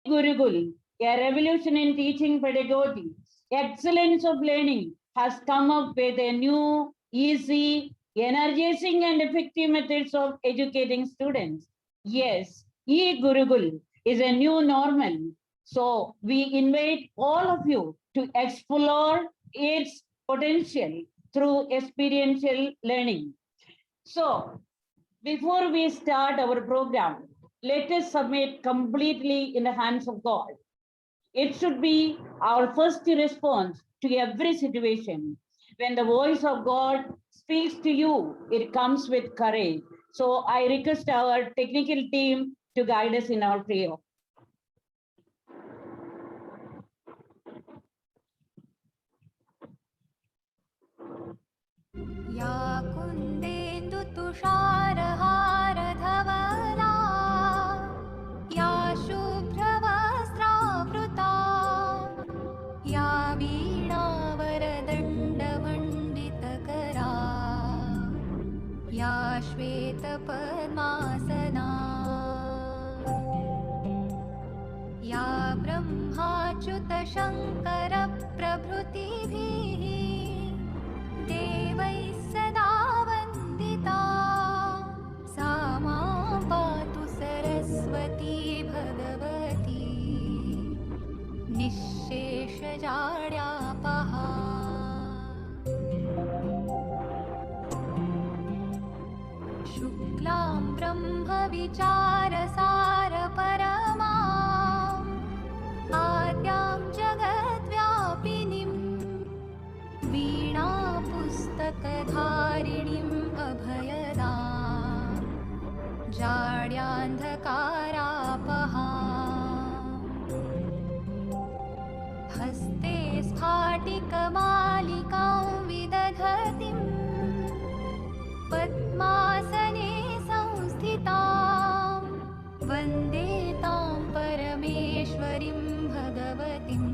e-Gurukul, a revolution in teaching pedagogy, excellence of learning, has come up with a new, easy, energizing, and effective methods of educating students. Yes, e-Gurukul is a new normal. So we invite all of you to explore its potential through experiential learning. So before we start our program, let us submit completely in the hands of God. It should be our first response to every situation. When the voice of God speaks to you, it comes with courage. So I request our technical team to guide us in our prayer. या कुन्देन्दु तुषारहारधवला या शुभ्रवस्त्रावृता या वीणावरदण्डमण्डितकरा या श्वेतपद्मासना या ब्रह्माच्युतशङ्करप्रभृतिभिः देवैः सदा वन्दिता सा मां पातु सरस्वती भगवती निःशेषजाड्यापहा शुक्लां ब्रह्मविचारसारपरमा आद्यां जगद्व्यापिनीं वीणा पुस्तकधारिणीम् अभयदा जाड्यान्धकारापहा हस्ते स्फाटिकमालिकां विदधतीं पद्मासने संस्थितां वन्दे तां परमेश्वरीं भगवतीं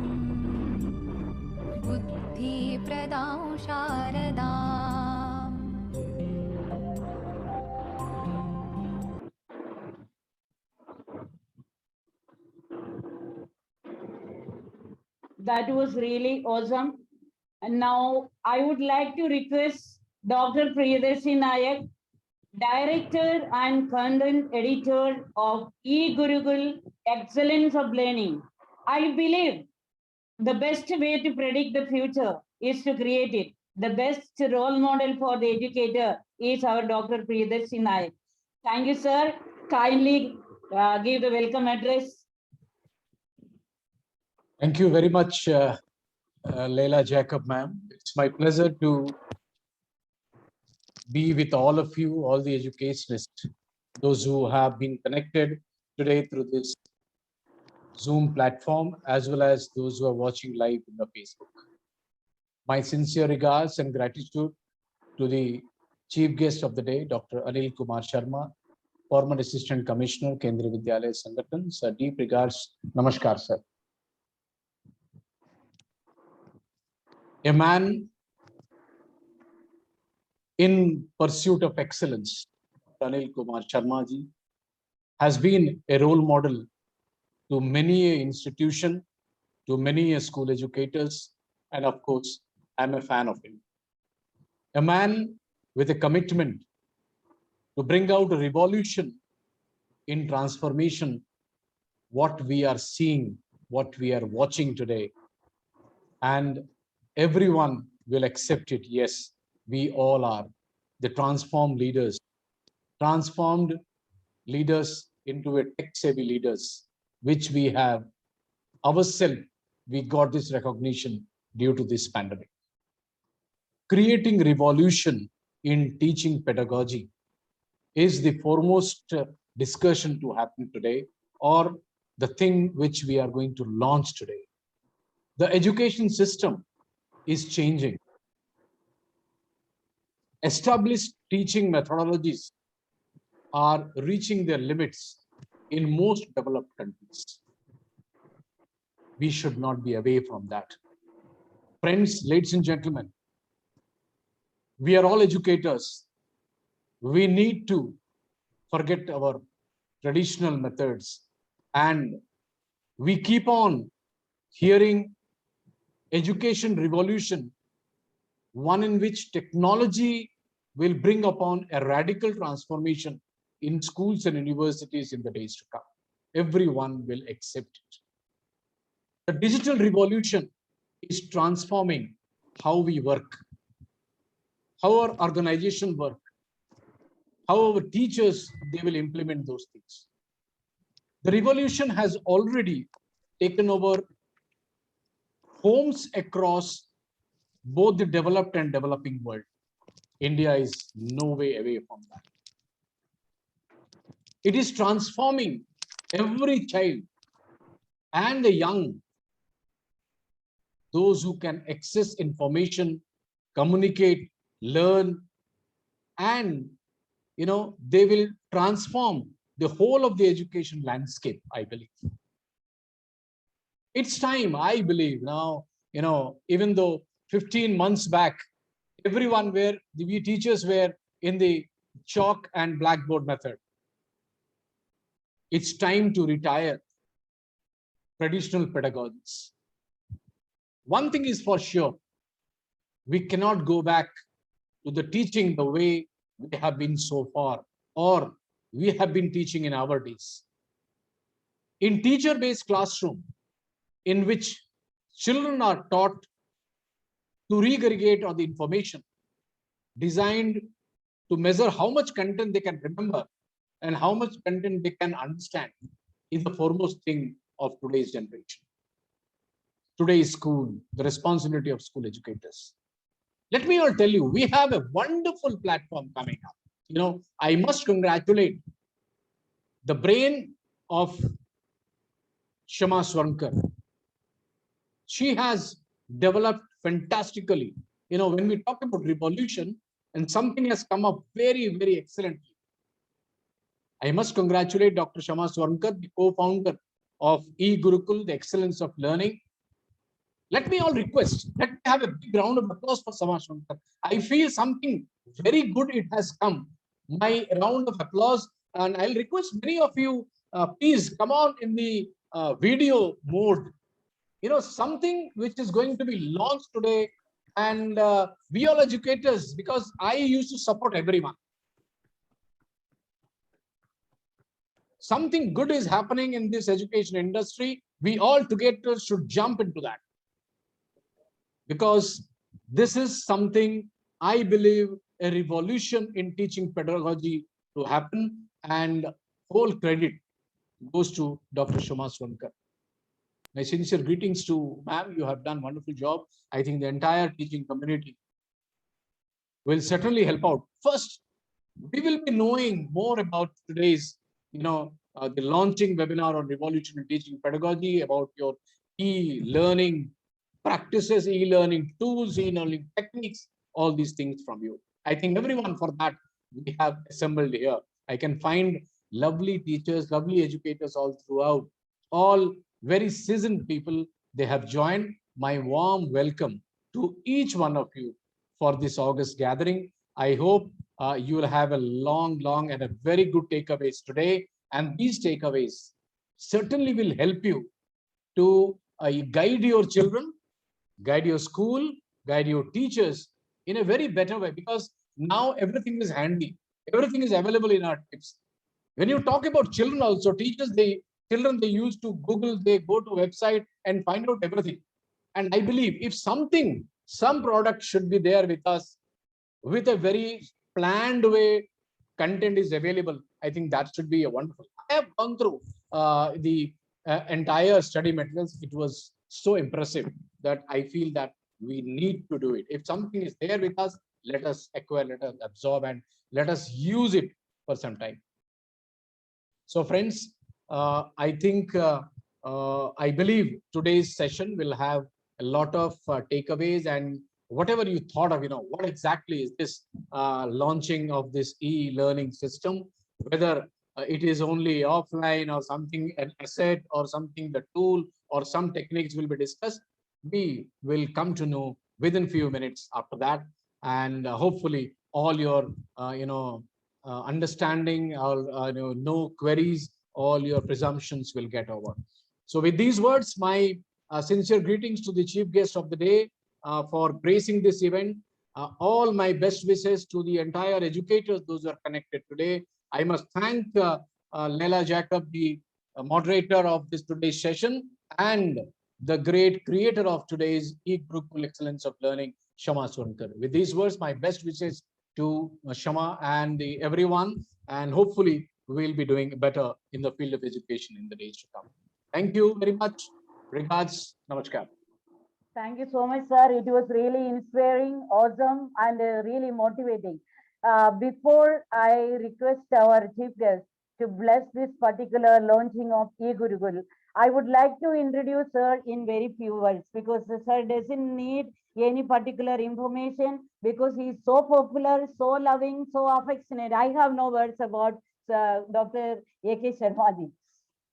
बुद्धिप्रदां शारदाम्. That was really awesome. And now I would like to request Dr. Priyadarshi Nayak, Director and Content Editor of e-Gurukul Excellence of Learning. I believe the best way to predict the future is to create it. The best role model for the educator is our Dr. Priyadarshi Nayak. Thank you, sir. Kindly give the welcome address. Thank you very much, Leila Jacob, ma'am. It's my pleasure to be with all of you, all the educationists, those who have been connected today through this Zoom platform, as well as those who are watching live in the Facebook. My sincere regards and gratitude to the Chief Guest of the day, Dr. Anil Kumar Sharma, former Assistant Commissioner, Kendriya Vidyalaya Sangathan. Sir, deep regards. Namaskar, sir. A man in pursuit of excellence, Anil Kumar Sharma ji, has been a role model to many institutions, to many school educators, and of course, I'm a fan of him. A man with a commitment to bring out a revolution in transformation, what we are seeing, what we are watching today, and everyone will accept it. Yes, we all are the transformed leaders into a tech-savvy leaders, which we have ourselves. We got this recognition due to this pandemic. Creating revolution in teaching pedagogy is the foremost discussion to happen today, or the thing which we are going to launch today. The education system is changing. Established teaching methodologies are reaching their limits in most developed countries. We should not be away from that. Friends, ladies and gentlemen, we are all educators. We need to forget our traditional methods and We keep on hearing education revolution, one in which technology will bring upon a radical transformation in schools and universities in the days to come. Everyone will accept it. The digital revolution is transforming how we work, how our organization work, how our teachers, they will implement those things. The revolution has already taken over homes across both the developed and developing world. India is no way away from that. It is transforming every child and the young, those who can access information, communicate, learn, and they will transform the whole of the education landscape, I believe. It's time, I believe now, even though 15 months back, we teachers were in the chalk and blackboard method. It's time to retire traditional pedagogies. One thing is for sure, we cannot go back to the teaching the way we have been so far, or we have been teaching in our days. In teacher-based classroom, in which children are taught to regurgitate on the information, designed to measure how much content they can remember and how much content they can understand, is the foremost thing of today's generation. Today's school, the responsibility of school educators. Let me all tell you, we have a wonderful platform coming up. I must congratulate the brain of Sharma Swankar. She has developed fantastically. When we talk about revolution, and something has come up very, very excellently. I must congratulate Dr. Sharma Swankar, the co-founder of e-Gurukul, the excellence of learning. Let me all request, let me have a big round of applause for Sharma Swankar. I feel something very good it has come. My round of applause, and I'll request many of you, please come on in the video mode. Something which is going to be launched today, and we all educators, because I used to support everyone. Something good is happening in this education industry. We all together should jump into that, because this is something, I believe, a revolution in teaching pedagogy to happen, and whole credit goes to Dr. Sharma Swankar. My sincere greetings to ma'am. You have done a wonderful job. I think the entire teaching community will certainly help out. First, we will be knowing more about today's, the launching webinar on revolution in teaching pedagogy, about your e-learning practices, e-learning tools, e-learning techniques, all these things from you. I think everyone for that we have assembled here. I can find lovely teachers, lovely educators all throughout, all very seasoned people. They have joined. My warm welcome to each one of you for this August gathering. I hope you will have a long and a very good takeaways today. And these takeaways certainly will help you to guide your children, guide your school, guide your teachers in a very better way, because now everything is handy. Everything is available in our tips. When you talk about children also, teachers, children, they used to Google, they go to website and find out everything. And I believe if some product should be there with us, with a very planned way, content is available, I think that should be a wonderful. I have gone through the entire study materials. It was so impressive that I feel that we need to do it. If something is there with us, let us acquire, let us absorb, and let us use it for some time. So friends, I think, I believe today's session will have a lot of takeaways, and whatever you thought of, what exactly is this launching of this e-learning system, whether it is only offline or something, an asset or something, the tool or some techniques will be discussed. We will come to know within few minutes after that, and hopefully all your understanding or no queries, all your presumptions will get over. So with these words, my sincere greetings to the chief guest of the day for gracing this event. All my best wishes to the entire educators, those who are connected today. I must thank Leila Jacob, the moderator of this today's session, and the great creator of today's e-Gurukul Excellence of Learning, Sharma Swankar. With these words, my best wishes to Sharma and everyone, and hopefully we will be doing better in the field of education in the days to come. Thank you very much. Regards. Namaskar. Thank you so much, sir. It was really inspiring, awesome, and really motivating. Before I request our chief guest to bless this particular launching of e-Gurukul, I would like to introduce her in very few words because the sir doesn't need any particular information because he is so popular, so loving, so affectionate. I have no words about Dr. A.K. Sharma ji.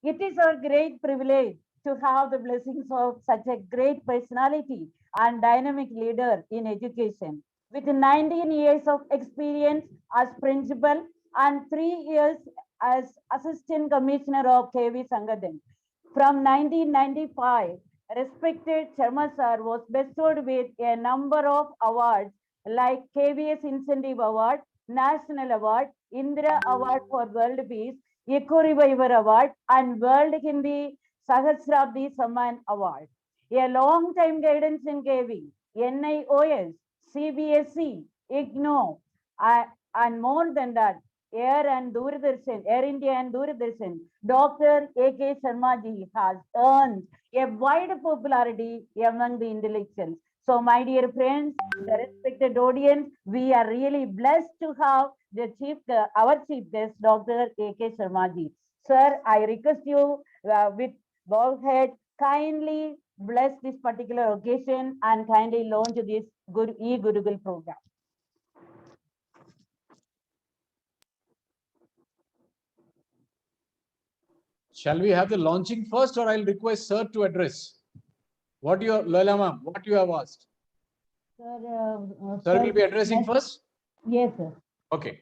It is a great privilege to have the blessings of such a great personality and dynamic leader in education. With 19 years of experience as principal and 3 years as assistant commissioner of KV Sangadan. From 1995, respected Sharma sir was bestowed with a number of awards like KVS Incentive Award, National Award, Indira Award for World Peace, Eco Reviver Award, and World Hindi Sahasrabdi Samman Award. A long time guidance in KV, NIOS, CBSE, IGNO, and more than that, Air and Doordarshan, Air India and Doordarshan, Dr. A.K. Sharma ji has earned a wide popularity among the intellectuals. So, my dear friends, the respected audience, we are really blessed to have our chief guest, Dr. A.K. Sharma ji. Sir, I request you with bowed head, kindly bless this particular occasion and kindly launch this e-Gurukul program. Shall we have the launching first, or I'll request sir to address? What you, Laila ma'am, what you have asked? Sir will be addressing first? Yes, sir. Okay.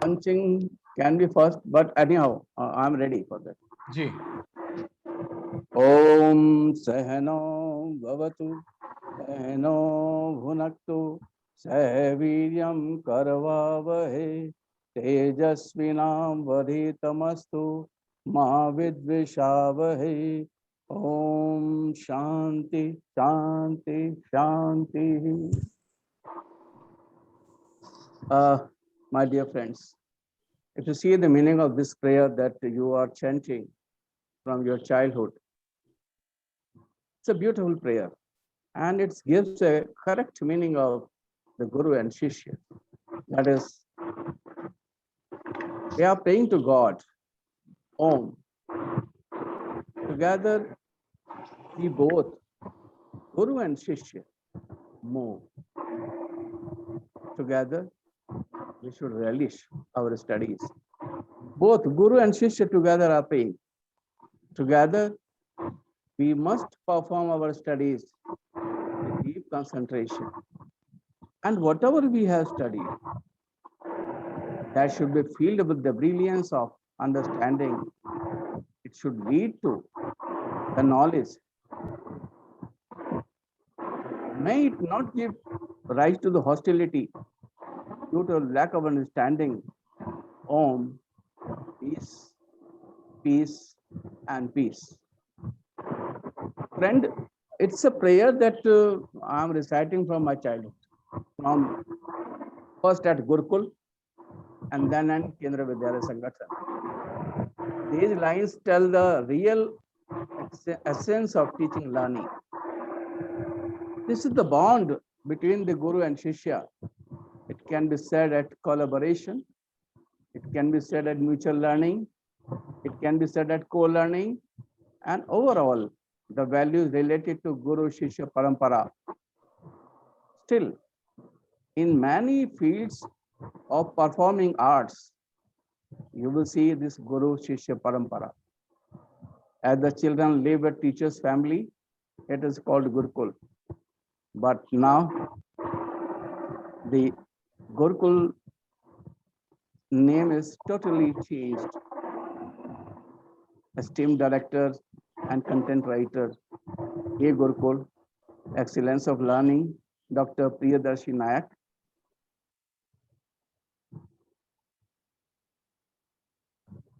Launching can be first, but anyhow, I'm ready for that. Ji. Om Sahano Bhavatu Sahano Bhunaktu Sahaviryam Karvavahe Tejasvinam Vadhitamastu Ma Vidvishavahe Om Shanti Shanti Shanti. My dear friends, if you see the meaning of this prayer that you are chanting from your childhood, it's a beautiful prayer and it gives a correct meaning of the Guru and Shishya. That is, they are praying to God, Om. Together, we both, Guru and Shishya, move. Together, we should relish our studies. Both Guru and Shishya together are praying. Together, we must perform our studies with deep concentration. And whatever we have studied, that should be filled with the brilliance of understanding. It should lead to the knowledge. May it not give rise to the hostility due to lack of understanding. Om, peace, peace, and peace. Friend, it's a prayer that I'm reciting from my childhood. From first at Gurukul and then at Kendra Vidyalaya Sangathan. These lines tell the real essence of teaching learning. This is the bond between the Guru and Shishya. It can be said at collaboration. It can be said at mutual learning. It can be said at co-learning. And overall, the values related to Guru Shishya Parampara. Still, in many fields of performing arts, you will see this Guru Shishya Parampara. As the children live at teacher's family, it is called Gurukul. But now, the Gurukul name is totally changed. esteemed director and content writer, e-Gurukul, Excellence of Learning, Dr. Priyadarshi Nayak,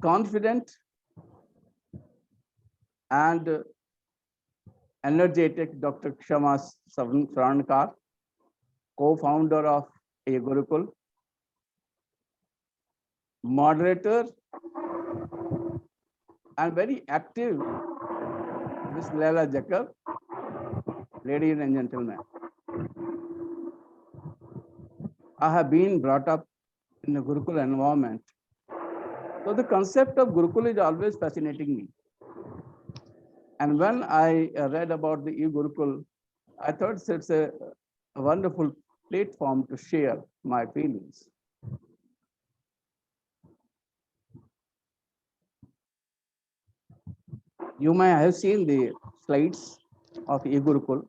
confident and energetic Dr. Kshama Sarankar, co-founder of e-Gurukul, moderator and very active Ms. Leila Jacob, ladies and gentlemen. I have been brought up in the Gurukul environment. So the concept of Gurukul is always fascinating me. And when I read about the e-Gurukul, I thought it's a wonderful platform to share my feelings. You may have seen the slides of e-Gurukul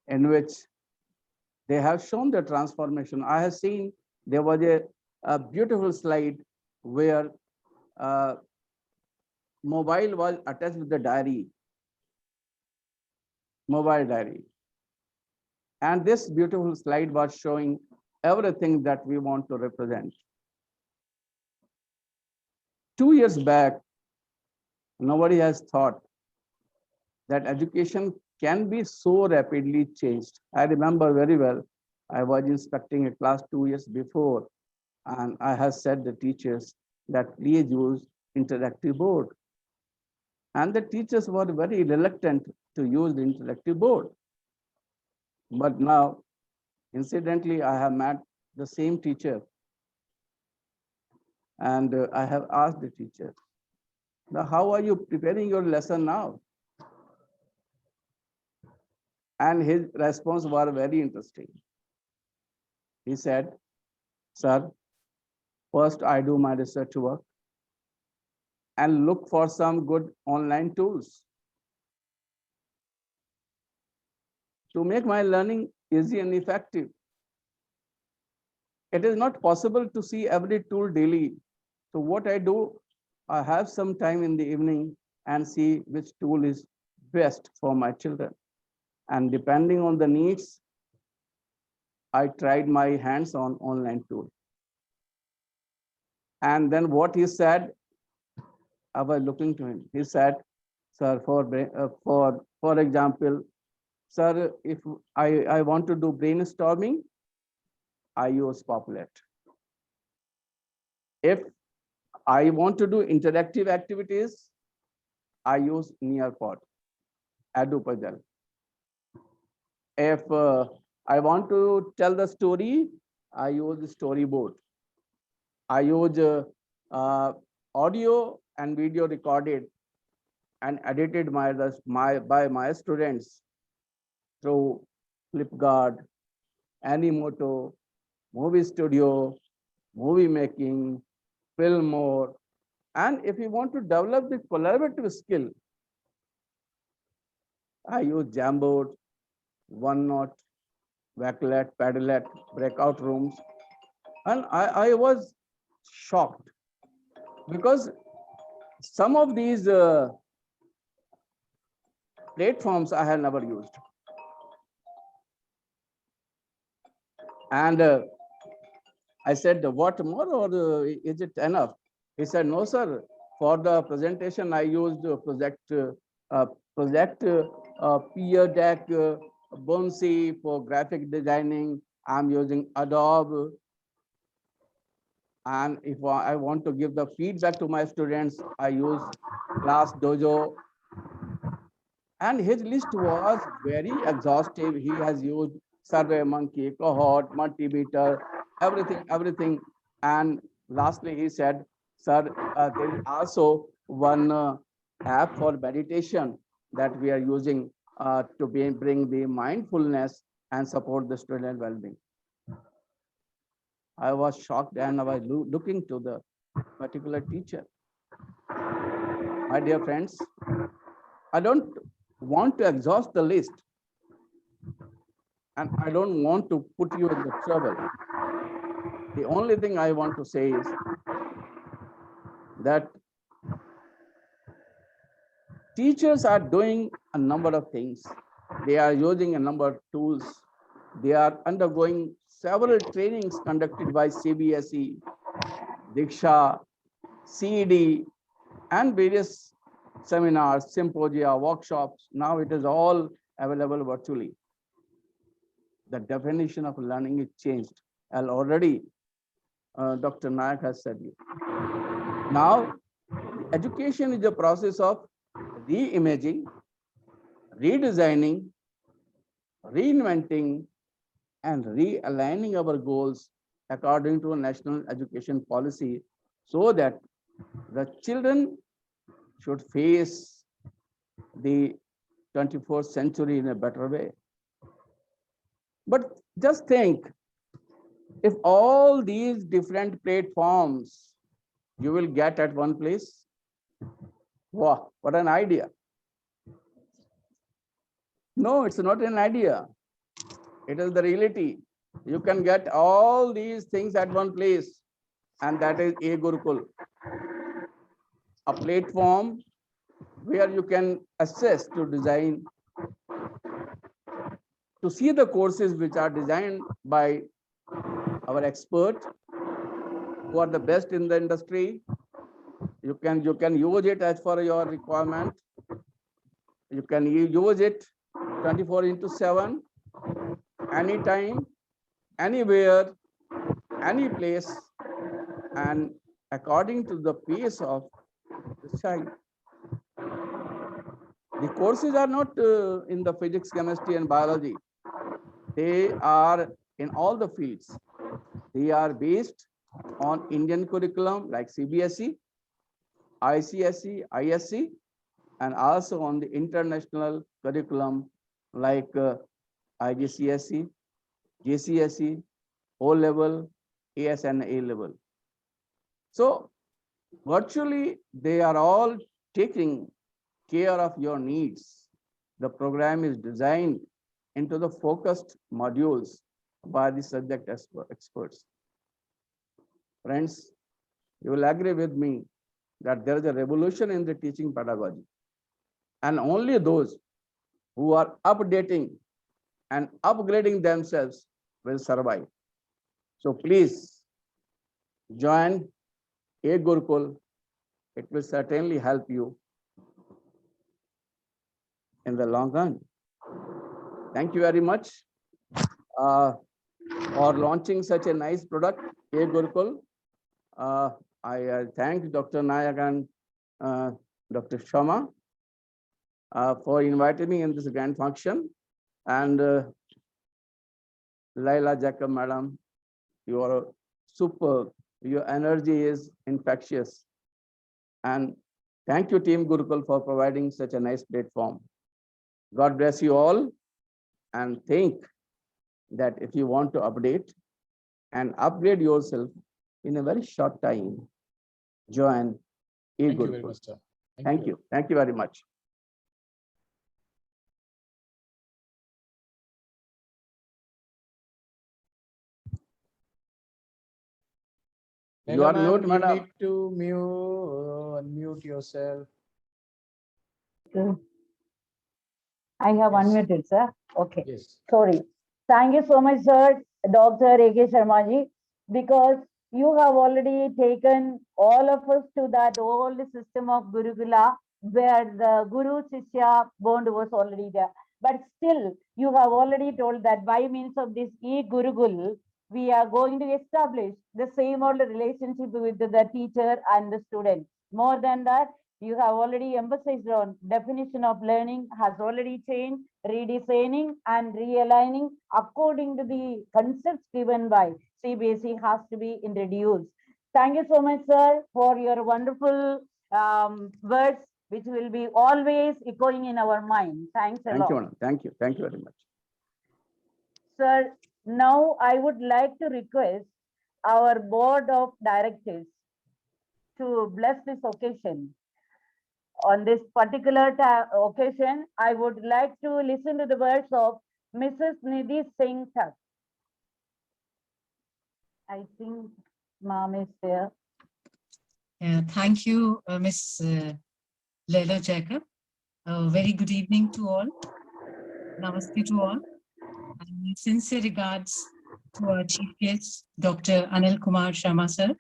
in which they have shown the transformation. I have seen there was a beautiful slide where mobile was attached with the diary, mobile diary. And this beautiful slide was showing everything that we want to represent. 2 years back, nobody has thought that education can be so rapidly changed. I remember very well, I was inspecting a class 2 years before, and I have said the teachers that please use interactive board. And the teachers were very reluctant to use the interactive board. But now, incidentally, I have met the same teacher, and I have asked the teacher, now how are you preparing your lesson now? And his response was very interesting. He said, sir, first I do my research work and look for some good online tools to make my learning easy and effective. It is not possible to see every tool daily. So what I do, I have some time in the evening and see which tool is best for my children. And depending on the needs, I tried my hands on online tool. And then what he said, I was looking to him. He said, sir, for example, sir, if I want to do brainstorming, I use Poplet. If I want to do interactive activities, I use Nearpod, Edupuzzle. If I want to tell the story, I use Storyboard. I use audio and video recorded and edited by my students through Flipgard, Animoto, Movie Studio, movie making, Filmore. And if you want to develop the collaborative skill, I use Jamboard, OneNote, Wakelet, Padlet, breakout rooms. And I was shocked because some of these platforms I have never used. And I said, what more, or is it enough? He said, no, sir. For the presentation, I used Project Peer Deck, Bunsey for graphic designing. I'm using Adobe. And if I want to give the feedback to my students, I use Class Dojo. And his list was very exhaustive. He has used SurveyMonkey, Cohort, Multimeter, everything. And lastly, he said, sir, there is also one app for meditation that we are using to bring the mindfulness and support the student well-being. I was shocked and I was looking to the particular teacher. My dear friends, I don't want to exhaust the list, and I don't want to put you in the trouble. The only thing I want to say is that teachers are doing a number of things. They are using a number of tools. They are undergoing several trainings conducted by CBSE, Diksha, CED, and various seminars, symposia, workshops. Now it is all available virtually. The definition of learning is changed. And already Dr. Nayak has said it. Now, education is a process of reimaging, redesigning, reinventing, and realigning our goals according to a national education policy so that the children should face the 21st century in a better way. But just think, if all these different platforms you will get at one place, wow, what an idea. No, it's not an idea. It is the reality. You can get all these things at one place, and that is e-Gurukul, a platform where you can access to design, to see the courses which are designed by our expert who are the best in the industry. You can use it as for your requirement. You can use it 24/7, anytime, anywhere, any place, and according to the pace of the child. The courses are not in the physics, chemistry, and biology. They are in all the fields. They are based on Indian curriculum like CBSE, ICSE, ISC, and also on the international curriculum like IGCSE, GCSE, O level, AS and A level. So virtually they are all taking care of your needs. The program is designed into the focused modules by the subject experts. Friends, you will agree with me that there is a revolution in the teaching pedagogy, and only those who are updating and upgrading themselves will survive. So please join e-Gurukul. It will certainly help you in the long run. Thank you very much for launching such a nice product, e-Gurukul. I thank Dr. Nayak and Dr. Sharma for inviting me in this grand function. And Laila Jacob, madam, you are superb. Your energy is infectious. And thank you, Team Gurukul, for providing such a nice platform. God bless you all. And think that if you want to update and upgrade yourself in a very short time, join Thank you very e-Gurukul. much, sir. Thank you. Thank you very much. You are mute, You madam. need to unmute yourself. I have Yes. unmuted, sir. Okay. Yes. Sorry. Thank you so much, sir, Dr. A.K. Sharma ji, because you have already taken all of us to that old system of Gurukula, where the Guru Shishya bond was already there. But still, you have already told that by means of this e-Gurukul, we are going to establish the same old relationship with the teacher and the student. More than that, you have already emphasized on definition of learning has already changed, redesigning and realigning according to the concepts given by CBSE has to be introduced. Thank you so much, sir, for your wonderful words, which will be always echoing in our mind. Thanks a Thank lot. you, madam. Thank you. Thank you very much. Sir, now I would like to request our board of directors to bless this occasion. On this particular occasion, I would like to listen to the words of Mrs. Nidhi Singh Thak. I think mom is there. Thank you, Ms. Laila Jacob. A very good evening to all. Namaste to all. And sincere regards to our chief guest, Dr. Anil Kumar Sharma sir,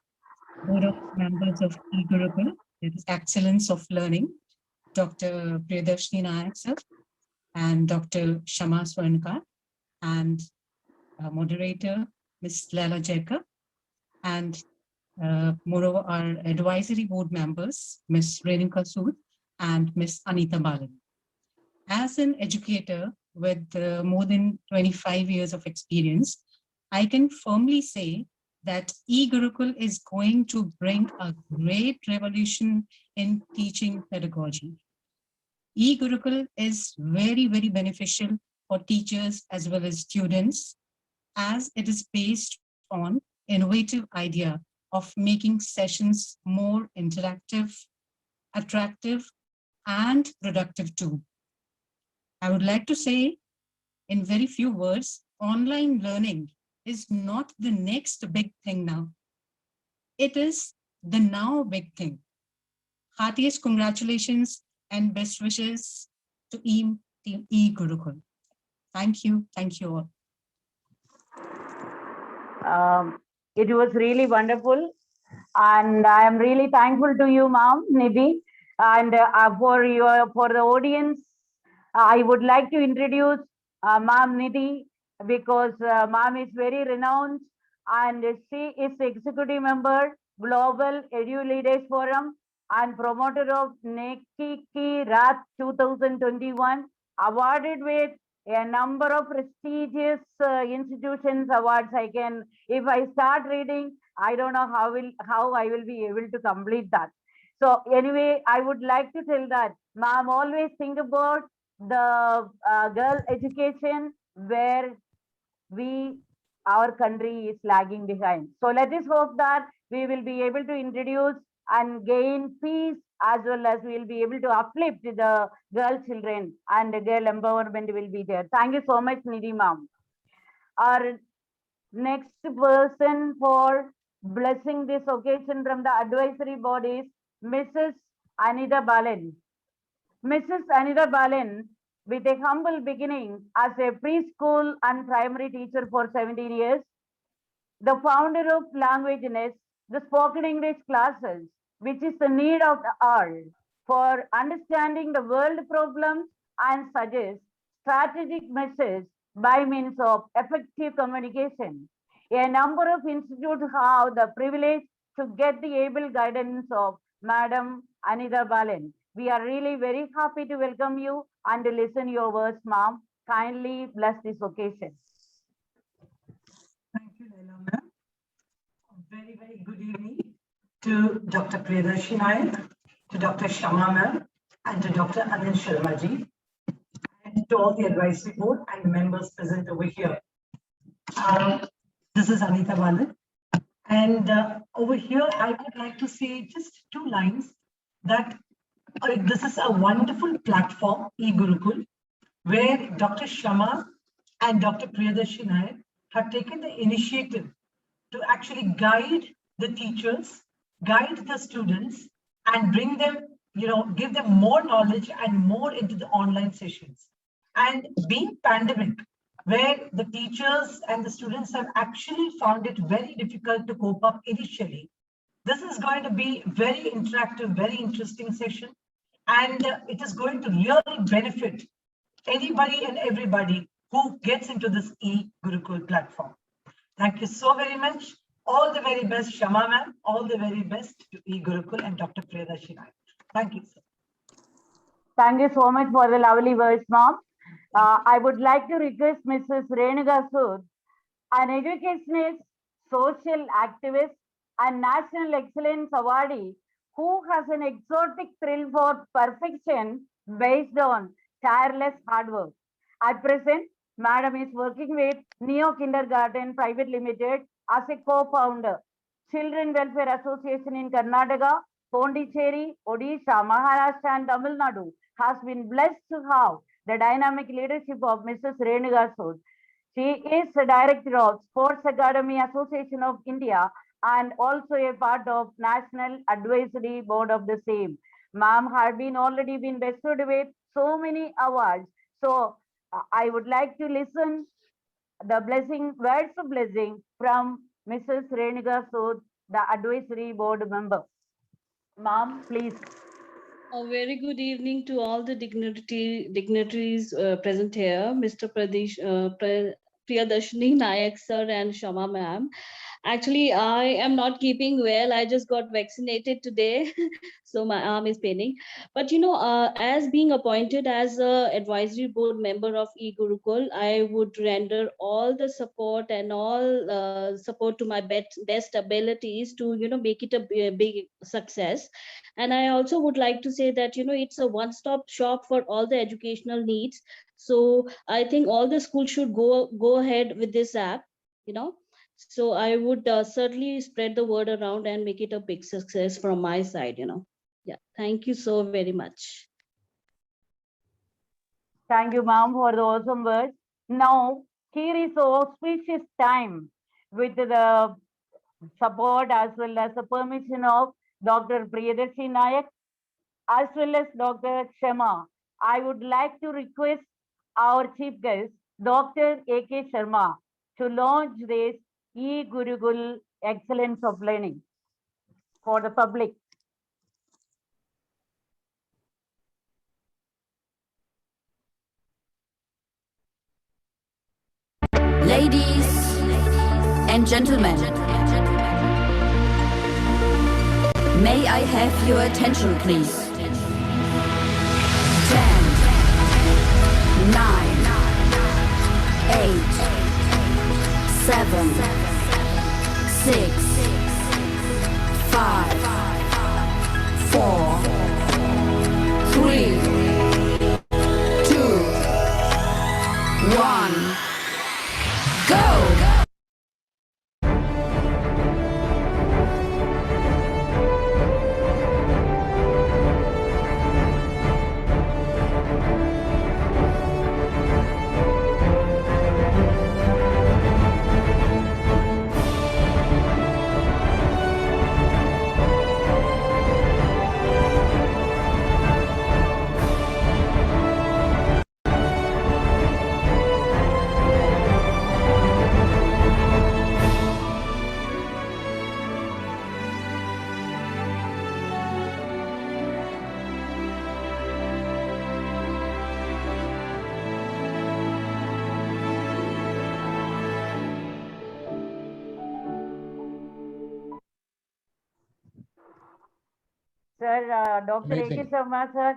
board of members of e-Gurukul, that is Excellence of Learning, Dr. Priyadarshini Nayak sir, and Dr. Shama Swarnkar, and moderator, Ms. Laila Jaika, and moreover, our advisory board members, Ms. Renuka Sood and Ms. Anita Balan. As an educator with more than 25 years of experience, I can firmly say that e-Gurukul is going to bring a great revolution in teaching pedagogy. E-Gurukul is very, very beneficial for teachers as well as students, as it is based on innovative idea of making sessions more interactive, attractive, and productive too. I would like to say in very few words, online learning is not the next big thing now. It is the now big thing. Heartiest congratulations and best wishes to Team e-Gurukul. Thank you. Thank you all. It was really wonderful. And I am really thankful to you, Ma'am Nidhi. And for the audience, I would like to introduce Ma'am Nidhi, because Ma'am is very renowned and she is executive member, Global Edu Leaders Forum, and promoter of Neki Ki Raat 2021, awarded with a number of prestigious institutions awards. If I start reading, I don't know how I will be able to complete that. So anyway, I would like to tell that ma'am always think about the girl education where our country is lagging behind. So let us hope that we will be able to introduce and gain peace, as well as we will be able to uplift the girl children, and the girl empowerment will be there. Thank you so much, Nidhi ma'am. Our next person for blessing this occasion from the advisory bodies, Mrs. Anita Balan. Mrs. Anita Balan, with a humble beginning as a preschool and primary teacher for 17 years, the founder of Language Nest, the spoken English classes, which is the need of the hour for understanding the world problems and suggest strategic measures by means of effective communication. A number of institutes have the privilege to get the able guidance of Madam Anita Balan. We are really very happy to welcome you and to listen your words, ma'am. Kindly bless this occasion. Thank you, Laila ma'am. Very, very good evening to Dr. Priyadarshini Nayak, to Dr. Sharma ma'am, and to Dr. Anil Sharma ji, and to all the advisory board and members present over here. This is Anita Balan, and over here I would like to say just 2 lines that this is a wonderful platform, e-Gurukul, where Dr. Sharma and Dr. Priyadarshini Nayak have taken the initiative to actually guide the teachers, guide the students, and bring them, give them more knowledge and more into the online sessions. And being pandemic, where the teachers and the students have actually found it very difficult to cope up initially, this is going to be very interactive, very interesting session, and it is going to really benefit anybody and everybody who gets into this e-Gurukul platform. Thank you so very much. All the very best, Sharma ma'am. All the very best to e-Gurukul and Dr. Priyadarshini Nayak. Thank you, sir. Thank you so much for the lovely words, ma'am. I would like to request Mrs. Renuka Sood, an educationist, social activist, and National Excellence Awardee, who has an exotic thrill for perfection based on tireless hard work. At present, Madam is working with Neo Kindergarten Private Limited as a co-founder. Children Welfare Association in Karnataka, Pondicherry, Odisha, Maharashtra, and Tamil Nadu has been blessed to have the dynamic leadership of Mrs. Renuka Sood. She is the director of Sports Academy Association of India and also a part of National Advisory Board of the same. Ma'am had been already been bestowed with so many awards. So I would like to listen the blessing, words of blessing from Mrs. Renuka Sood, the advisory board member. Ma'am, please. A very good evening to all the dignitaries present here, Mr. Priyadarshini Nayak sir and Shama ma'am. Actually, I am not keeping well. I just got vaccinated today, so my arm is paining. But as being appointed as a advisory board member of e-Gurukul, I would render all the support and all support to my best abilities to make it a big success. And I also would like to say that it's a one-stop shop for all the educational needs. So I think all the schools should go ahead with this app. you know so I would certainly spread the word around and make it a big success from my side. Yeah, thank you so very much. Thank you, ma'am, for the awesome words. Now, here is auspicious time with the support as well as the permission of Dr. Priyadarshi Nayak as well as Dr. Sharma. I would like to request our chief guest, Dr. A.K. Sharma, to launch this e-Gurukul Excellence of Learning for the public. Ladies and gentlemen, may I have your attention, please? 10, 9, 8, 7, 6, 5, 4, 3, 2, 1. Go! Sir, Dr. A.K. Amazing. Sharma, sir,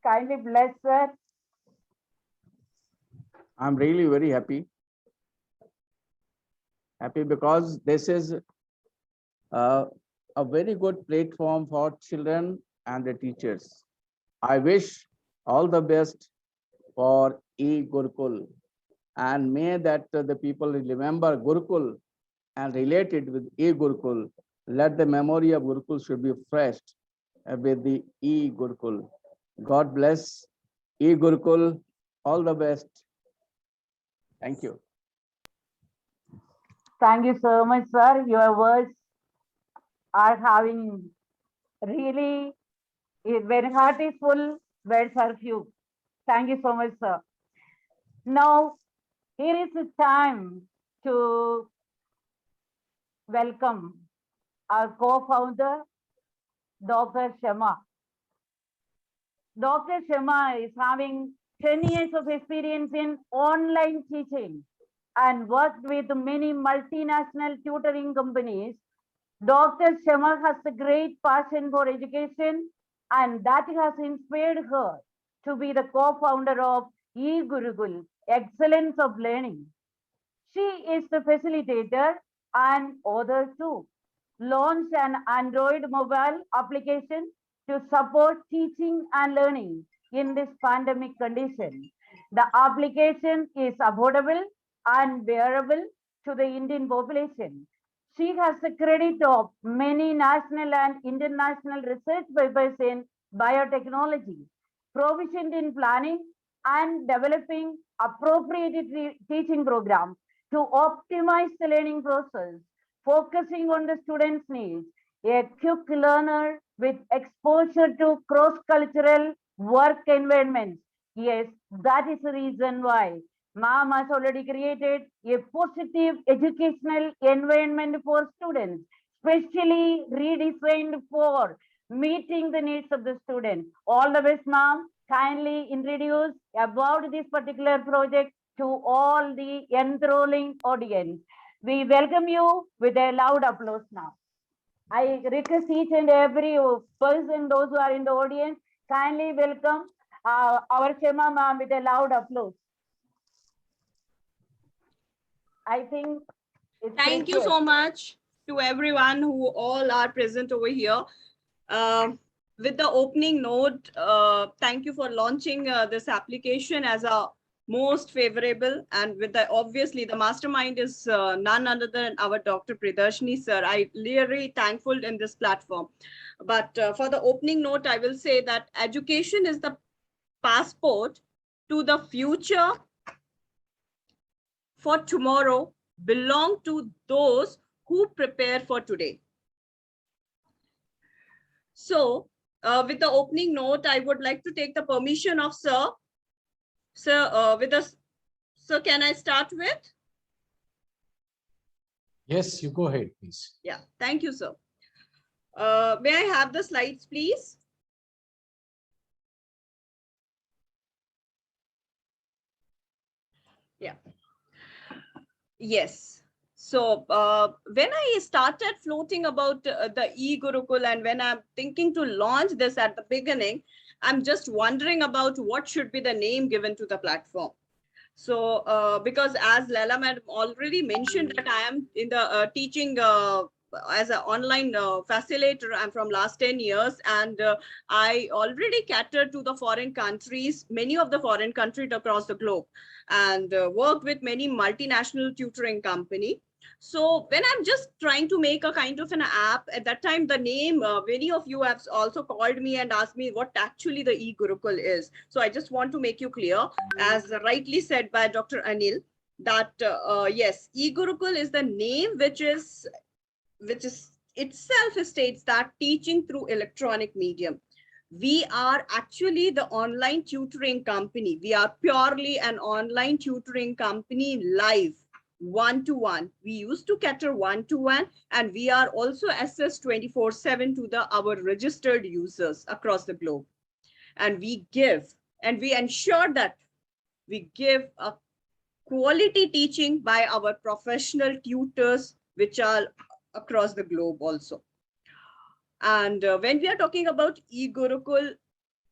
kindly bless, sir. I'm really very happy. Happy because this is a very good platform for children and the teachers. I wish all the best for e-Gurukul, and may that the people remember Gurukul and relate it with e-Gurukul. Let the memory of Gurukul should be fresh with the e-Gurukul. God bless e-Gurukul. All the best. Thank you. Thank you so much, sir. Your words are having really, when heart is full, words are few. Thank you so much, sir. Now, here is the time to welcome our co-founder, Dr. Sharma. Dr. Sharma is having 10 years of experience in online teaching and worked with many multinational tutoring companies. Dr. Sharma has a great passion for education, and that has inspired her to be the co-founder of e-Gurukul, Excellence of Learning. She is the facilitator and author too. Launched an Android mobile application to support teaching and learning in this pandemic condition. The application is affordable and wearable to the Indian population. She has the credit of many national and international research papers in biotechnology, proficient in planning and developing appropriate teaching programs to optimize the learning process, focusing on the students' needs, a quick learner with exposure to cross-cultural work environments. Yes, that is the reason why ma'am has already created a positive educational environment for students, specially redesigned for meeting the needs of the student. All the best, ma'am. Kindly introduce about this particular project to all the enthralling audience. We welcome you with a loud applause now. I request each and every person, those who are in the audience, kindly welcome our Sharma ma'am with a loud applause. I think it's Thank you so much to everyone who all are present over here. With the opening note, thank you for launching this application as a most favorable, and with the obviously the mastermind is none other than our Dr. Pridarshini sir. I really thankful in this platform. But for the opening note, I will say that education is the passport to the future for tomorrow, belong to those who prepare for today. So with the opening note, I would like to take the permission of sir. Sir, with us, sir, can I start with? Yes, you go ahead, please. Yeah, thank you, sir. May I have the slides, please? Yeah. Yes. So when I started floating about the e-Gurukul, and when I'm thinking to launch this at the beginning, I'm just wondering about what should be the name given to the platform. So because as Lala madam already mentioned that I am in the teaching as an online facilitator, I'm from last 10 years, and I already cater to the foreign countries, many of the foreign countries across the globe, and worked with many multinational tutoring company. So when I'm just trying to make a kind of an app, at that time, the name, many of you have also called me and asked me what actually the e-Gurukul is. So I just want to make you clear, as rightly said by Dr. Anil, that yes, e-Gurukul is the name which is itself states that teaching through electronic medium. We are actually the online tutoring company. We are purely an online tutoring company, live, one-to-one. We used to cater one-to-one, and we are also assessed 24/7 to our registered users across the globe. And we give, and we ensure that we give a quality teaching by our professional tutors, which are across the globe also. And when we are talking about e-Gurukul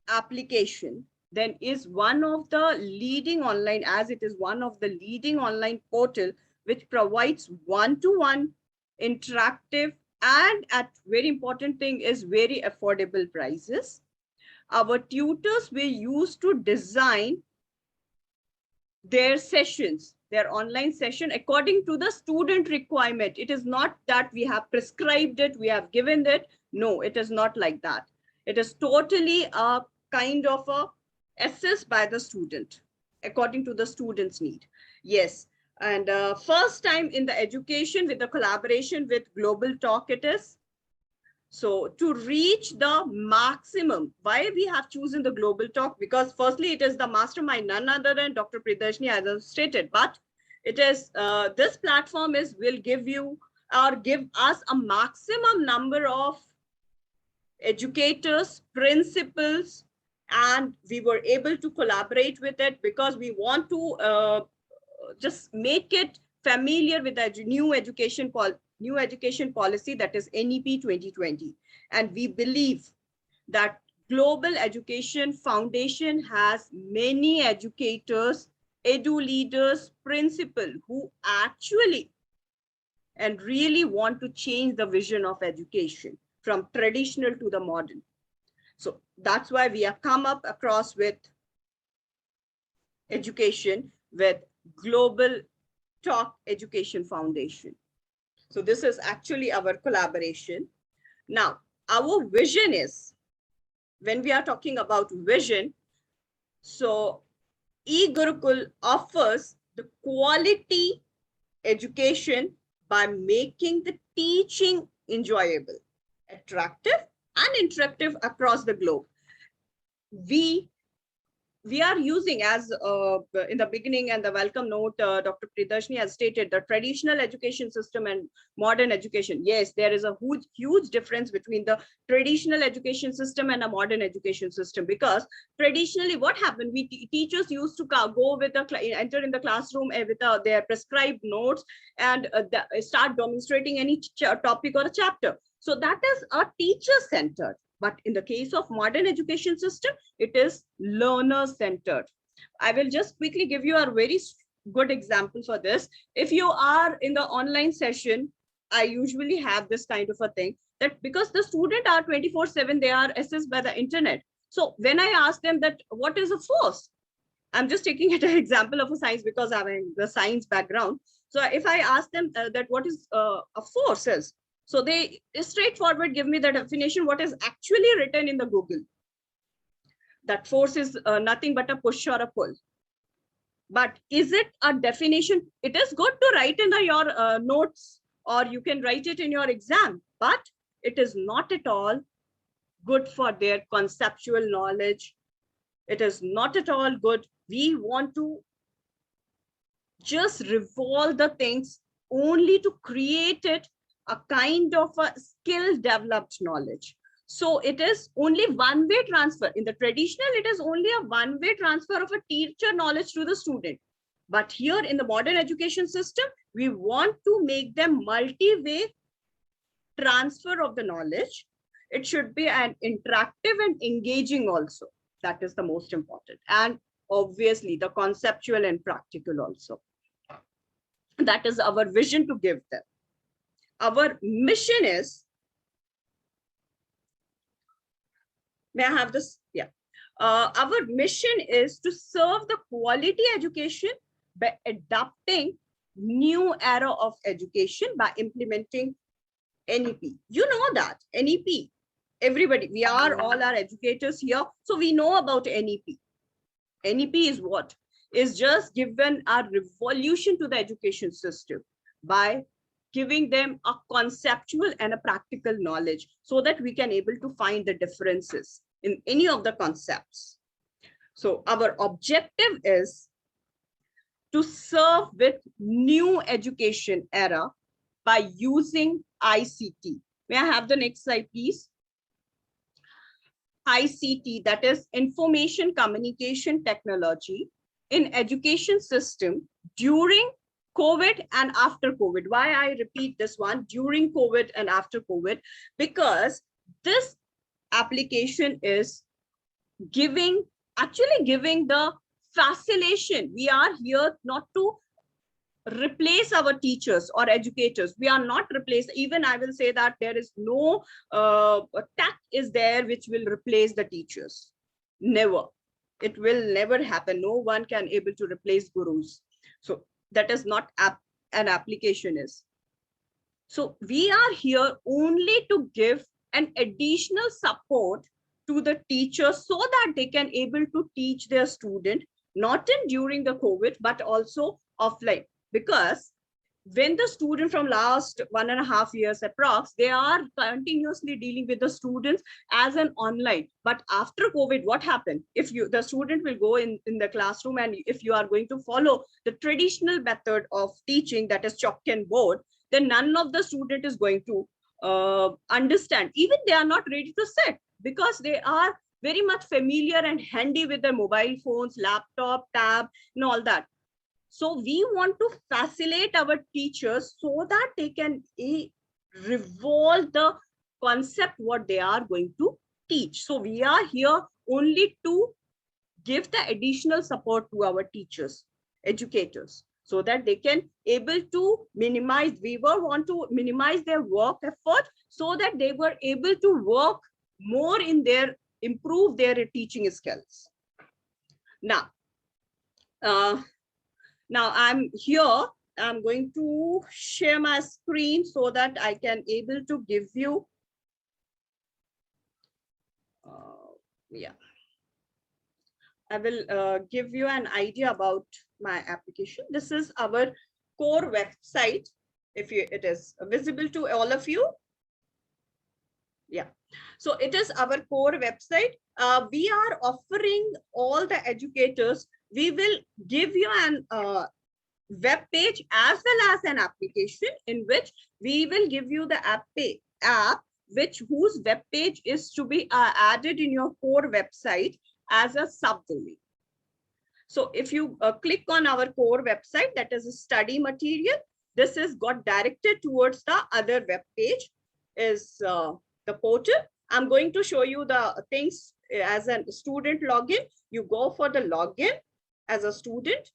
application, then is one of the leading online, as it is one of the leading online portal which provides one-to-one interactive, and at very important thing is very affordable prices. Our tutors were used to design their sessions, their online session, according to the student requirement. It is not that we have prescribed it, we have given it. No, it is not like that. It is totally a kind of a assessed by the student according to the student's need. Yes. And first time in the education with the collaboration with Global Talk it is. So to reach the maximum, why we have chosen the Global Talk? Because firstly, it is the mastermind, none other than Dr. Pridarshini, as I stated, but it is, this platform will give you or give us a maximum number of educators, principals, and we were able to collaborate with it because we want to just make it familiar with the new education policy, that is NEP 2020. And we believe that Global Education Foundation has many educators, edu leaders, principal who actually and really want to change the vision of education from traditional to the modern. So that's why we have come up across with education with Global Talk Education Foundation. So this is actually our collaboration. Now, our vision is, when we are talking about vision, so e-Gurukul offers the quality education by making the teaching enjoyable. attractive and interactive across the globe. We are using, as in the beginning and the welcome note, Dr. Pridarshini has stated, the traditional education system and modern education. Yes, there is a huge difference between the traditional education system and a modern education system, because traditionally what happened, teachers used to go with enter in the classroom with their prescribed notes and start demonstrating any topic or a chapter. So that is a teacher-centered. But in the case of modern education system, it is learner-centered. I will just quickly give you a very good example for this. If you are in the online session, I usually have this kind of a thing, that because the student are 24/7, they are assessed by the internet. So when I ask them that what is a force, I'm just taking it an example of a science because I have the science background. So if I ask them that what is a force is, so they straightforward give me the definition, what is actually written in the Google. That force is nothing but a push or a pull. But is it a definition? It is good to write in your notes, or you can write it in your exam, but it is not at all good for their conceptual knowledge. It is not at all good. We want to just revolve the things only to create it a kind of a skill developed knowledge. So it is only one-way transfer. In the traditional, it is only a one-way transfer of a teacher knowledge to the student. But here in the modern education system, we want to make them multi-way transfer of the knowledge. It should be an interactive and engaging also. That is the most important. And obviously the conceptual and practical also. That is our vision to give them. Our mission is, may I have this? Yeah. Our mission is to serve the quality education by adapting new era of education by implementing NEP. You know that NEP, everybody, we are all our educators here. So we know about NEP. NEP is what? Is just given a revolution to the education system by giving them a conceptual and a practical knowledge so that we can able to find the differences in any of the concepts. So our objective is to serve with new education era by using ICT. May I have the next slide, please? ICT, that is information communication technology in education system during COVID and after COVID. Why I repeat this one, during COVID and after COVID? Because this application is actually giving the facilitation. We are here not to replace our teachers or educators. We are not replaced. Even I will say that there is no tech is there which will replace the teachers. Never. It will never happen. No one can able to replace gurus. So that is not an application is. So we are here only to give an additional support to the teachers so that they can able to teach their student, not in during the COVID, but also offline. Because when the student from last 1.5 years approx, they are continuously dealing with the students as an online. But after COVID, what happened? If the student will go in the classroom, and if you are going to follow the traditional method of teaching, that is chalk and board, then none of the student is going to understand. Even they are not ready to sit because they are very much familiar and handy with their mobile phones, laptop, tab, and all that. So we want to facilitate our teachers so that they can revolve the concept what they are going to teach. So we are here only to give the additional support to our teachers, educators, so that they can able to minimize, we want to minimize their work effort so that they were able to work more in their, improve their teaching skills. Now I'm here, I'm going to share my screen so that I can able to give you, I will give you an idea about my application. This is our core website. If it is visible to all of you. Yeah. So it is our core website. We are offering all the educators. We will give you an web page as well as an application in which we will give you the app whose web page is to be added in your core website as a subdomain. So if you click on our core website, that is a study material, this is got directed towards the other web page is the portal. I'm going to show you the things as a student login. You go for the login as a student.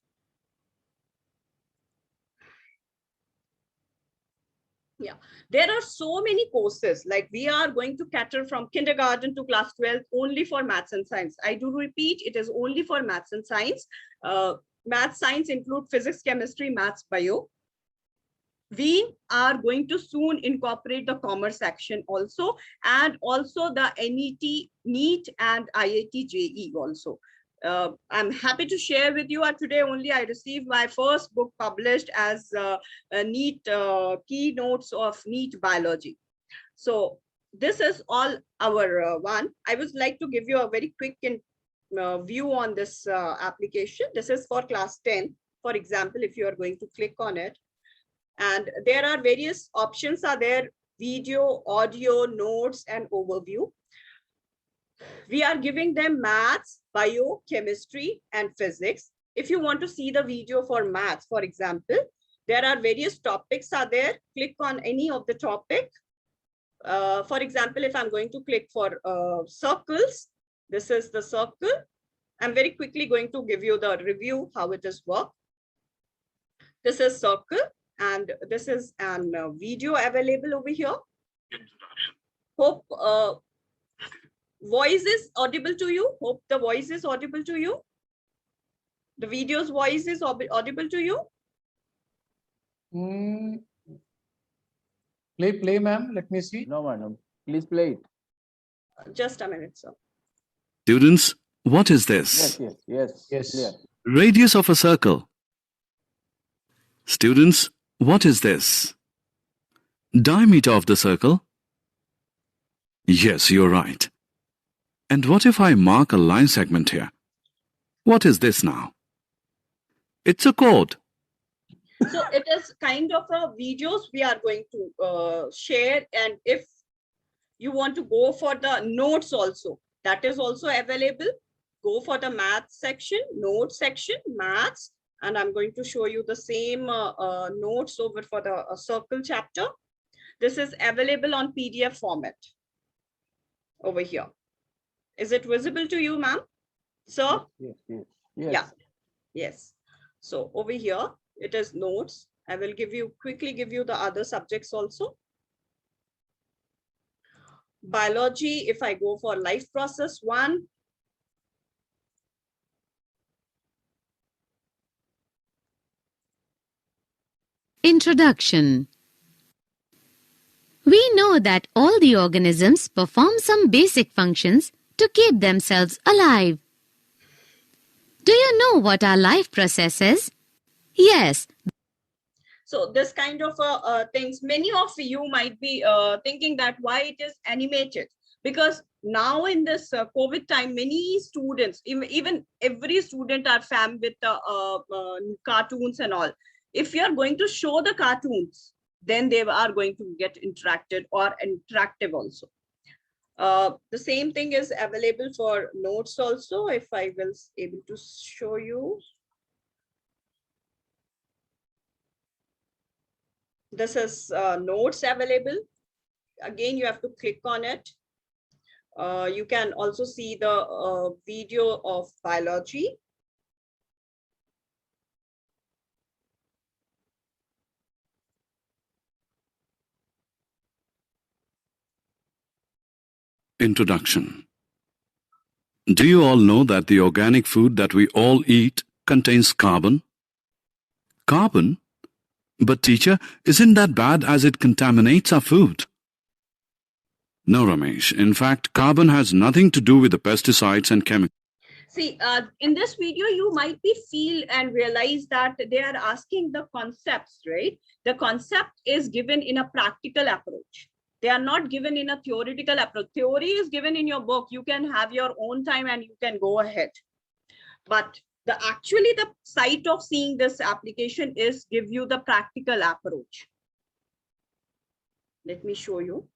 Yeah, there are so many courses, like we are going to cater from kindergarten to class 12 only for maths and science. I do repeat, it is only for maths and science. Maths, science include physics, chemistry, maths, bio. We are going to soon incorporate the commerce section also, and also the NET and IIT JE also. I'm happy to share with you today only I received my first book published as a NEET keynotes of NEET biology. So this is all our one. I would like to give you a very quick view on this application. This is for class 10. For example, if you are going to click on it, and there are various options are there: video, audio, notes, and overview. We are giving them maths, bio, chemistry, and physics. If you want to see the video for maths, for example, there are various topics are there. Click on any of the topic. For example, if I'm going to click for circles, this is the circle. I'm very quickly going to give you the review how it is work. This is circle, and this is an video available over here. Hope voice is audible to you. Hope the voice is audible to you. The video's voice is audible to you. Play, ma'am. Let me see. No, madam. Please play it. Just a minute, sir. Students, what is this? Yes. Yes. Radius of a circle. Students, what is this? Diameter of the circle? Yes, you're right. And what if I mark a line segment here? What is this now? It's a chord. So it is kind of a videos we are going to share, and if you want to go for the notes also, that is also available. Go for the math section, notes section, maths, and I'm going to show you the same notes over for the circle chapter. This is available on PDF format over here. Is it visible to you, ma'am? Sir? Yes. Yeah. Yes. So over here, it is notes. I will quickly give you the other subjects also. Biology, if I go for life process 1. Introduction. We know that all the organisms perform some basic functions to keep themselves alive. Do you know what our life process is? Yes. So this kind of things, many of you might be thinking that why it is animated, because now in this COVID time, many students, even every student are fan with cartoons and all. If you are going to show the cartoons, then they are going to get interactive also. The same thing is available for notes also. If I will able to show you. This is notes available. Again, you have to click on it. You can also see the video of biology. Introduction. Do you all know that the organic food that we all eat contains carbon? Carbon? But teacher, isn't that bad as it contaminates our food? No, Ramesh. In fact, carbon has nothing to do with the pesticides and chemicals. See, in this video, you might be feel and realize that they are asking the concepts, right? The concept is given in a practical approach. They are not given in a theoretical approach. Theory is given in your book. You can have your own time and you can go ahead. But actually the site of seeing this application is give you the practical approach. Let me show you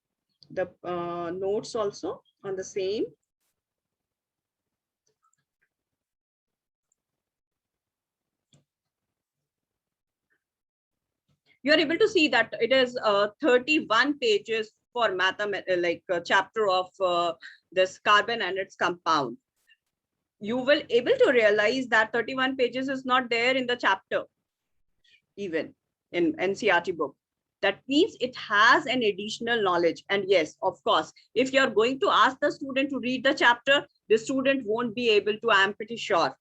the notes also on the same. You are able to see that it is 31 pages for mathematics, like a chapter of this carbon and its compound. You will able to realize that 31 pages is not there in the chapter, even in NCERT book. That means it has an additional knowledge. And yes, of course, if you're going to ask the student to read the chapter, the student won't be able to, I'm pretty sure.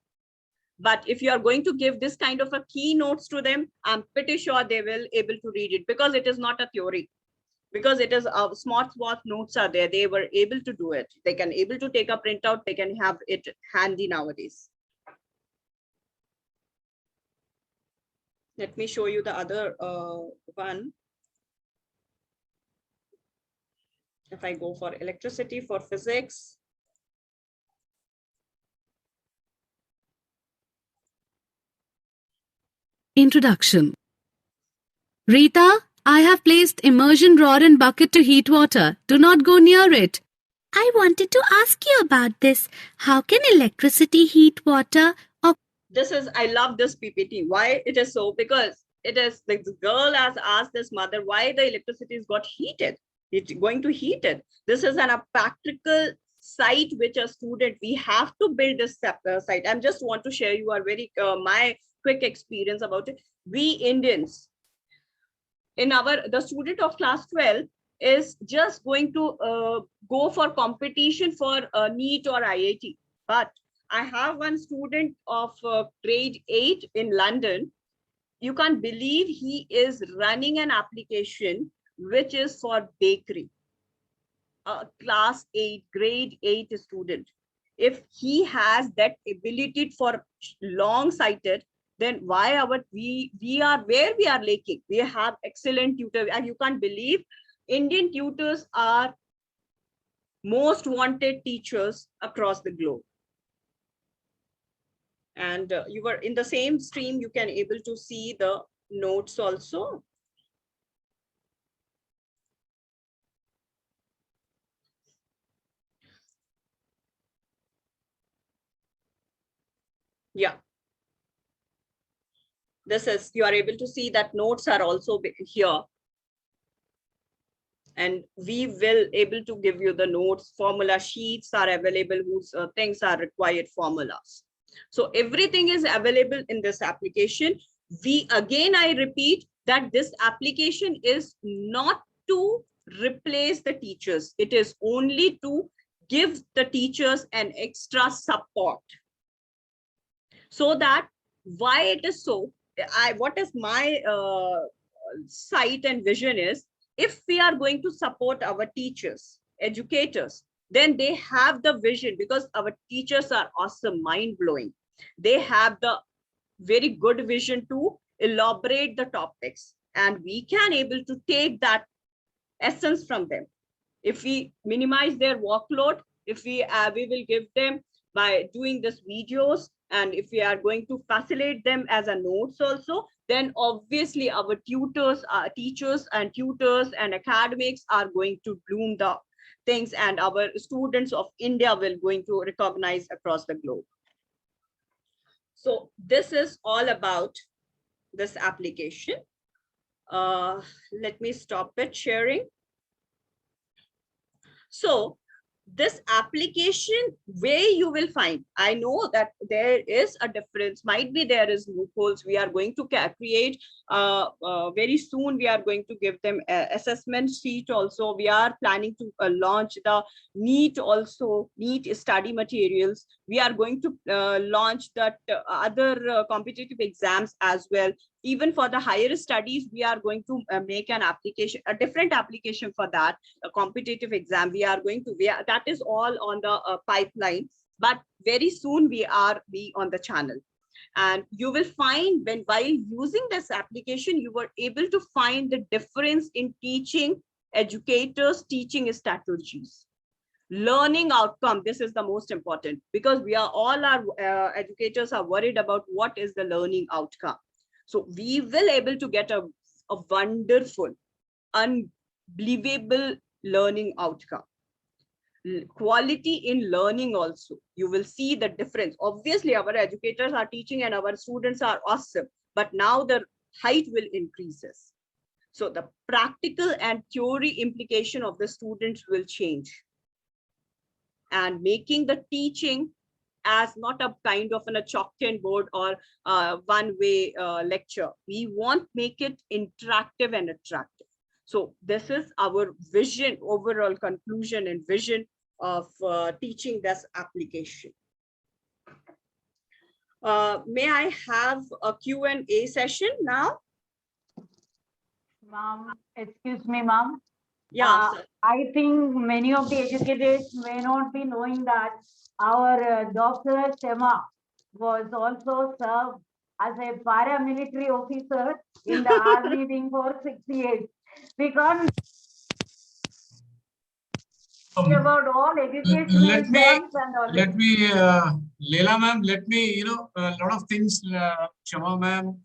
But if you are going to give this kind of a keynotes to them, I'm pretty sure they will able to read it, because it is not a theory. Because it is smart notes are there. They were able to do it. They can able to take a printout. They can have it handy nowadays. Let me show you the other one. If I go for electricity, for physics. Introduction. Rita, I have placed immersion rod and bucket to heat water. Do not go near it. I wanted to ask you about this. How can electricity heat water? This is, I love this PPT. Why it is so? Because it is like the girl has asked this mother why the electricity is got heated. It's going to heat it. This is a practical site which a student, we have to build this site. I just want to share you a very my quick experience about it. We Indians, in the student of class 12 is just going to go for competition for NEET or IIT. But I have one student of grade 8 in London. You can't believe he is running an application which is for bakery. Class 8, grade 8 student. If he has that ability for long-sighted, then why we are where we are lacking? We have excellent tutors, and you can't believe Indian tutors are most wanted teachers across the globe. And you were in the same stream, you can able to see the notes also. Yeah. This is, you are able to see that notes are also here. And we will able to give you the notes. Formula sheets are available, whose things are required formulas. So everything is available in this application. I repeat that this application is not to replace the teachers. It is only to give the teachers an extra support. So that why it is so, what is my sight and vision is, if we are going to support our teachers, educators, then they have the vision, because our teachers are awesome, mind-blowing. They have the very good vision to elaborate the topics, and we can able to take that essence from them. If we minimize their workload, if we will give them by doing this videos, and if we are going to facilitate them as a notes also, then obviously our tutors, teachers and tutors and academics are going to bloom the things, and our students of India will going to recognize across the globe. So this is all about this application. Let me stop it sharing. So this application, where you will find, I know that there is a difference, might be there is loopholes. We are going to create very soon. We are going to give them assessment sheet also. We are planning to launch the NEET also, NEET study materials. We are going to launch that other competitive exams as well. Even for the higher studies, we are going to make an application, a different application for that, a competitive exam. We are going to, that is all on the pipeline, but very soon we are on the channel. And you will find while using this application, you were able to find the difference in teaching educators' teaching strategies. Learning outcome, this is the most important, because we are all our educators are worried about what is the learning outcome. So we will able to get a wonderful, unbelievable learning outcome. Quality in learning also, you will see the difference. Obviously our educators are teaching and our students are awesome, but now the height will increases. So the practical and theory implication of the students will change, and making the teaching as not a kind of a chalk-and board or one-way lecture. We want make it interactive and attractive. So this is our vision, overall conclusion and vision of teaching this application. May I have a Q&A session now? Ma'am, excuse me, ma'am. Yeah, sir. I think many of the educators may not be knowing that our Dr. Sharma was also served as a paramilitary officer in the army wing for 6 years. We can't about all educational let me terms and all. Leila ma'am, let me, a lot of things, Shama ma'am,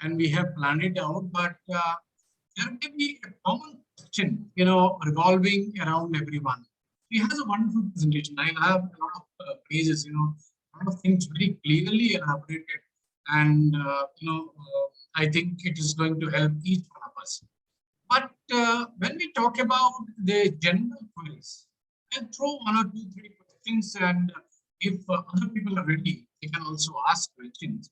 and we have planned it out, but there may be a common question, revolving around everyone. He has a wonderful presentation. I have a lot of pages, a lot of things very clearly elaborated, and I think it is going to help each one of us. But when we talk about the general queries, I'll throw 1 or 2, 3 questions, and if other people are ready, they can also ask questions.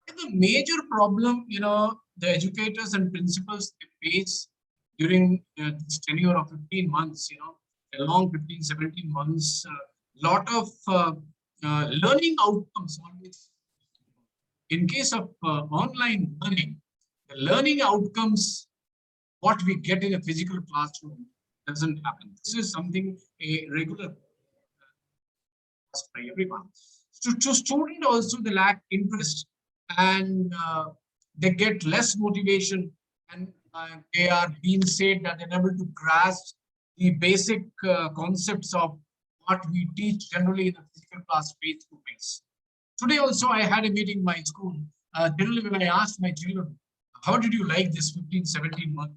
The major problem, the educators and principals they face during this tenure of 15 months, a long 15, 17 months, lot of learning outcomes always. In case of online learning, the learning outcomes, what we get in a physical classroom doesn't happen. This is something a regular by everyone. To student also, they lack interest, and they get less motivation, and they are being said that they're able to grasp the basic concepts of what we teach generally in the physical class face to face. Today also I had a meeting in my school. Generally when I asked my children, how did you like this 15, 17 months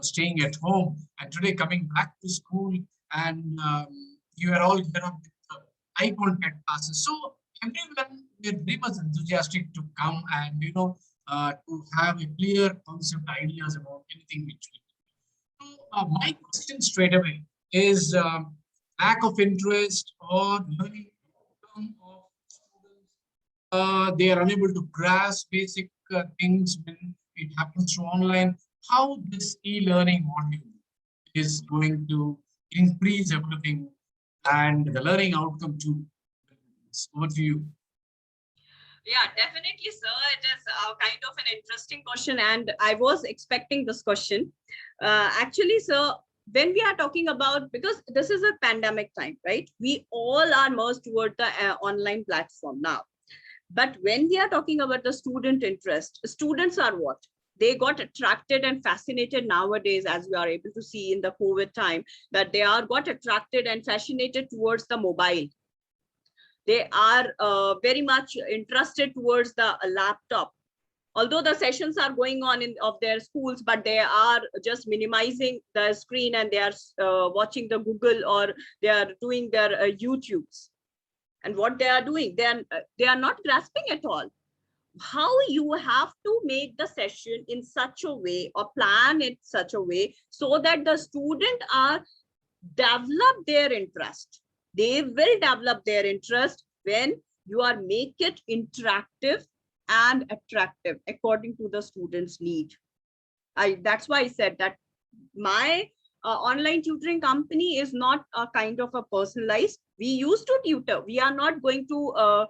staying at home, and today coming back to school, and you are all with eye contact classes. So everyone is very much enthusiastic to come and to have a clear concept ideas about anything which we do. So my question straight away is lack of interest or learning outcome of students. They are unable to grasp basic things when it happens through online. How this e-learning module is going to increase everything and the learning outcome too. Over to you. Yeah, definitely, sir. It is kind of an interesting question, and I was expecting this question. Actually, sir, when we are talking about, because this is a pandemic time, right? We all are merged toward the online platform now. But when we are talking about the student interest, students are what? They got attracted and fascinated nowadays, as we are able to see in the COVID time, that they are got attracted and fascinated towards the mobile. They are very much interested towards the laptop. Although the sessions are going on of their schools, but they are just minimizing the screen and they are watching the Google, or they are doing their YouTubes. And what they are doing, they are not grasping at all. How you have to make the session in such a way or plan it such a way so that the student are develop their interest. They will develop their interest when you are make it interactive and attractive according to the student's need. That's why I said that my online tutoring company is not a kind of a personalized. We used to tutor. We are not going to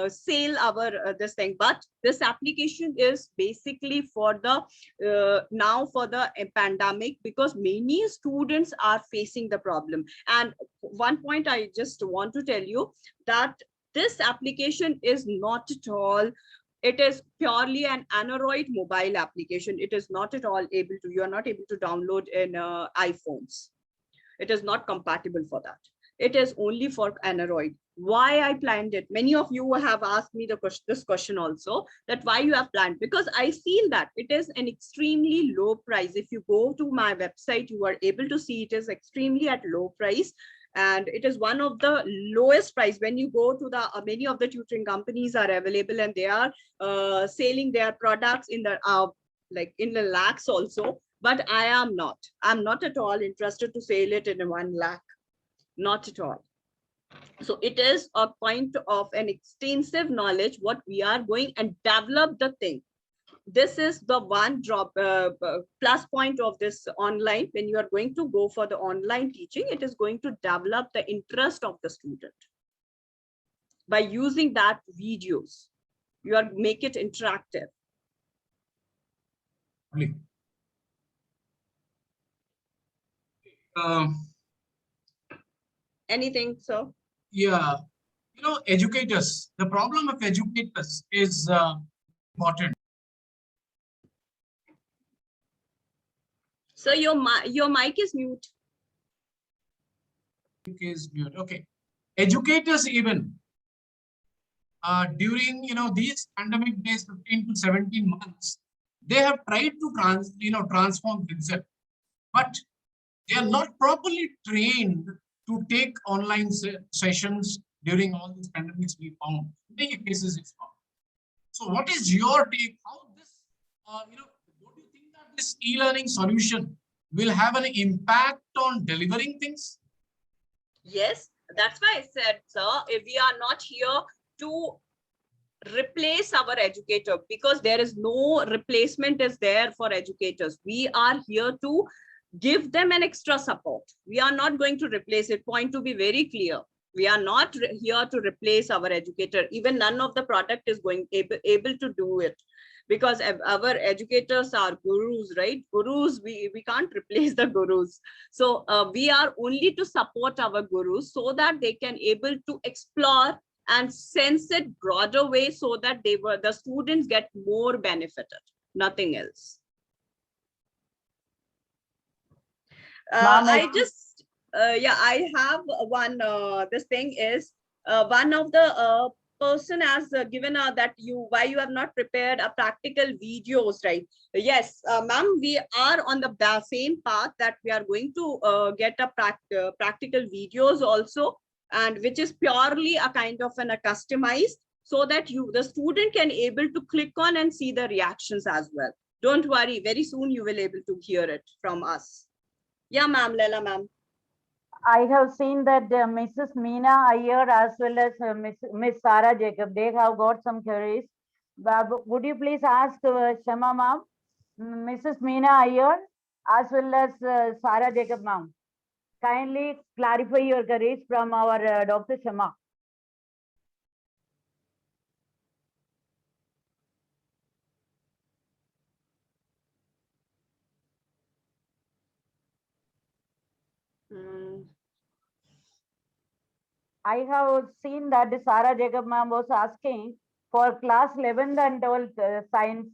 sell our this thing, but this application is basically for the now for the pandemic, because many students are facing the problem. And one point I just want to tell you that this application is not at all It is purely an Android mobile application. It is not at all able to, you are not able to download in iPhones. It is not compatible for that. It is only for Android. Why I planned it? Many of you have asked me this question also, that why you have planned, because I feel that it is an extremely low price. If you go to my website, you are able to see it is extremely at low price. And it is one of the lowest price. When you go to the many of the tutoring companies are available, and they are selling their products in the like in the lakhs also. But I'm not at all interested to sell it in 1 lakh, not at all. So it is a point of an extensive knowledge what we are going and develop the thing. This is the one plus point of this online. When you are going to go for the online teaching, it is going to develop the interest of the student. By using that videos, you are make it interactive. Anything, sir? Yeah, you know, educators, the problem of educators is important. So your mic is mute. Is mute. Okay. Educators even during, you know, these pandemic days, 15 to 17 months, they have tried to transform themselves, but they are not properly trained to take online sessions during all these pandemics we found. In many cases it's found. So what is your take? How this, don't you think that this e-learning solution will have an impact on delivering things? Yes, that's why I said, sir, if we are not here to replace our educator, because there is no replacement is there for educators. We are here to give them an extra support. We are not going to replace it. Point to be very clear. We are not here to replace our educator. Even none of the product is going able to do it, because our educators are gurus, right? Gurus, we can't replace the gurus. So we are only to support our gurus so that they can able to explore and sense it broader way, so that the students get more benefited, nothing else. I just, I have one, this thing is, one of the person has given that why you have not prepared a practical videos, right? Yes, ma'am, we are on the same path that we are going to get a practical videos also, and which is purely a kind of a customized, so that the student can able to click on and see the reactions as well. Don't worry, very soon you will able to hear it from us. Yeah, ma'am, Leila, ma'am. I have seen that Mrs. Meena Iyer as well as Miss Sarah Jacob, they have got some queries. Would you please ask Sharma ma'am, Mrs. Meena Iyer as well as Sarah Jacob ma'am? Kindly clarify your queries from our Dr. Sharma. I have seen that Sarah Jacob ma'am was asking for class 11th and 12th science.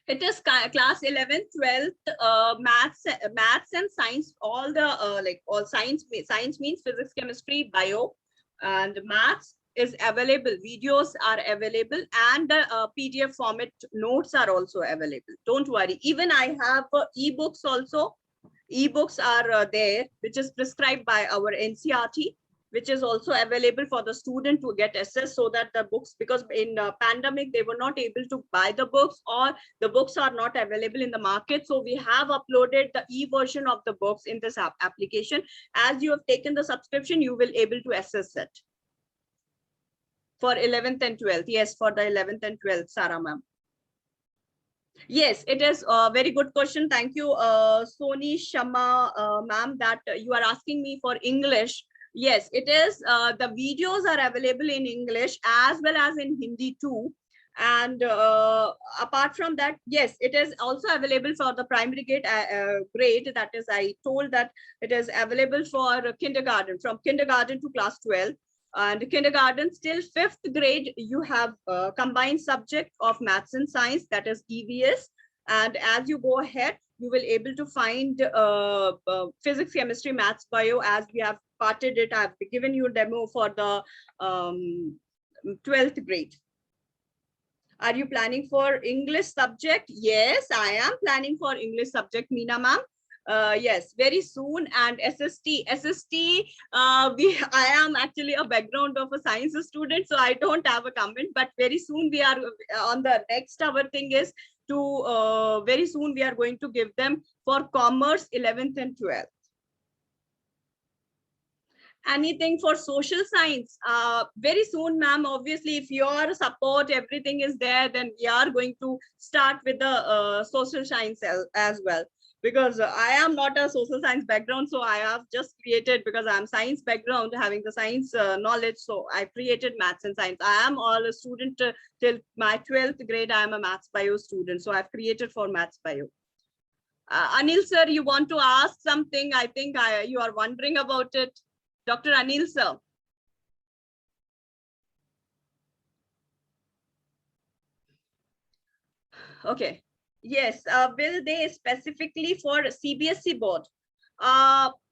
It is class 11th, 12th, maths and science, all the all science means physics, chemistry, bio, and maths is available. Videos are available, and the PDF format notes are also available. Don't worry. Even I have ebooks also. Ebooks are there, which is prescribed by our NCRT, which is also available for the student to get access, so that the books, because in pandemic, they were not able to buy the books, or the books are not available in the market. So we have uploaded the e-version of the books in this application. As you have taken the subscription, you will able to access it. For 11th and 12th. Yes, for the 11th and 12th, Sarah ma'am. Yes, it is a very good question. Thank you, Soni Sharma ma'am, that you are asking me for English. Yes, it is. The videos are available in English as well as in Hindi too. And apart from that, yes, it is also available for the primary grade. That is, I told that it is available for kindergarten, from kindergarten to class 12. And kindergarten till 5th grade, you have a combined subject of maths and science, that is EVS. And as you go ahead, you will able to find physics, chemistry, maths, bio, as we have parted it. I've given you a demo for the 12th grade. Are you planning for English subject? Yes, I am planning for English subject, Meena ma'am. Yes, very soon. And SST, I am actually a background of a science student, so I don't have a comment, but very soon we are on the next, our thing is to, very soon we are going to give them for commerce 11th and 12th. Anything for social science? Very soon, ma'am. Obviously, if your support, everything is there, then we are going to start with the social science as well. Because I am not a social science background, so I have just created, because I'm science background, having the science knowledge, so I created maths and science. I am all a student till my 12th grade. I am a maths bio student, so I've created for maths bio. Anil sir, you want to ask something? I think you are wondering about it. Dr. Anil sir. Okay. Yes. Will they specifically for CBSE board?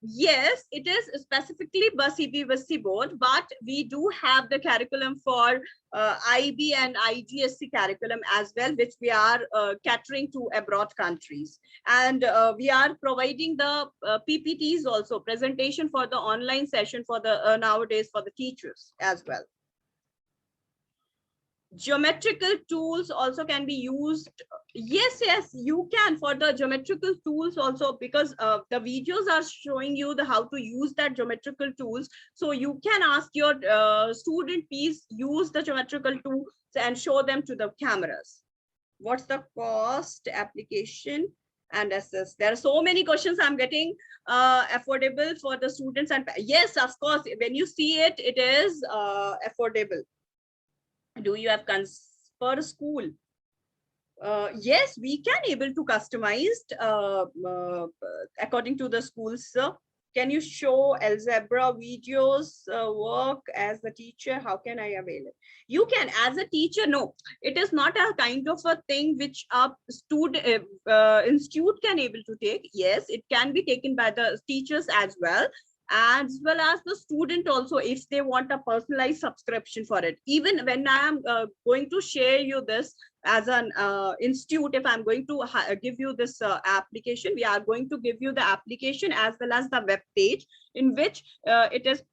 Yes, it is specifically for CBSE board, but we do have the curriculum for IB and IGSC curriculum as well, which we are catering to abroad countries. And we are providing the PPTs also, presentation for the online session for the nowadays for the teachers as well. Geometrical tools also can be used. Yes, you can for the geometrical tools also, because the videos are showing you the how to use that geometrical tools. So you can ask your student, please use the geometrical tools and show them to the cameras. What's the cost, application and assess? There are so many questions I'm getting. Affordable for the students, and yes, of course, when you see it, it is affordable. Do you have for school? Yes, we can able to customized according to the schools. Can you show algebra videos work as a teacher? How can I avail it? You can as a teacher. No, it is not a kind of a thing which a student institute can able to take. Yes, it can be taken by the teachers as well as the student also, if they want a personalized subscription for it. Even when I am going to share you this as an institute, if I'm going to give you this application, we are going to give you the application as well as the web page, in which it is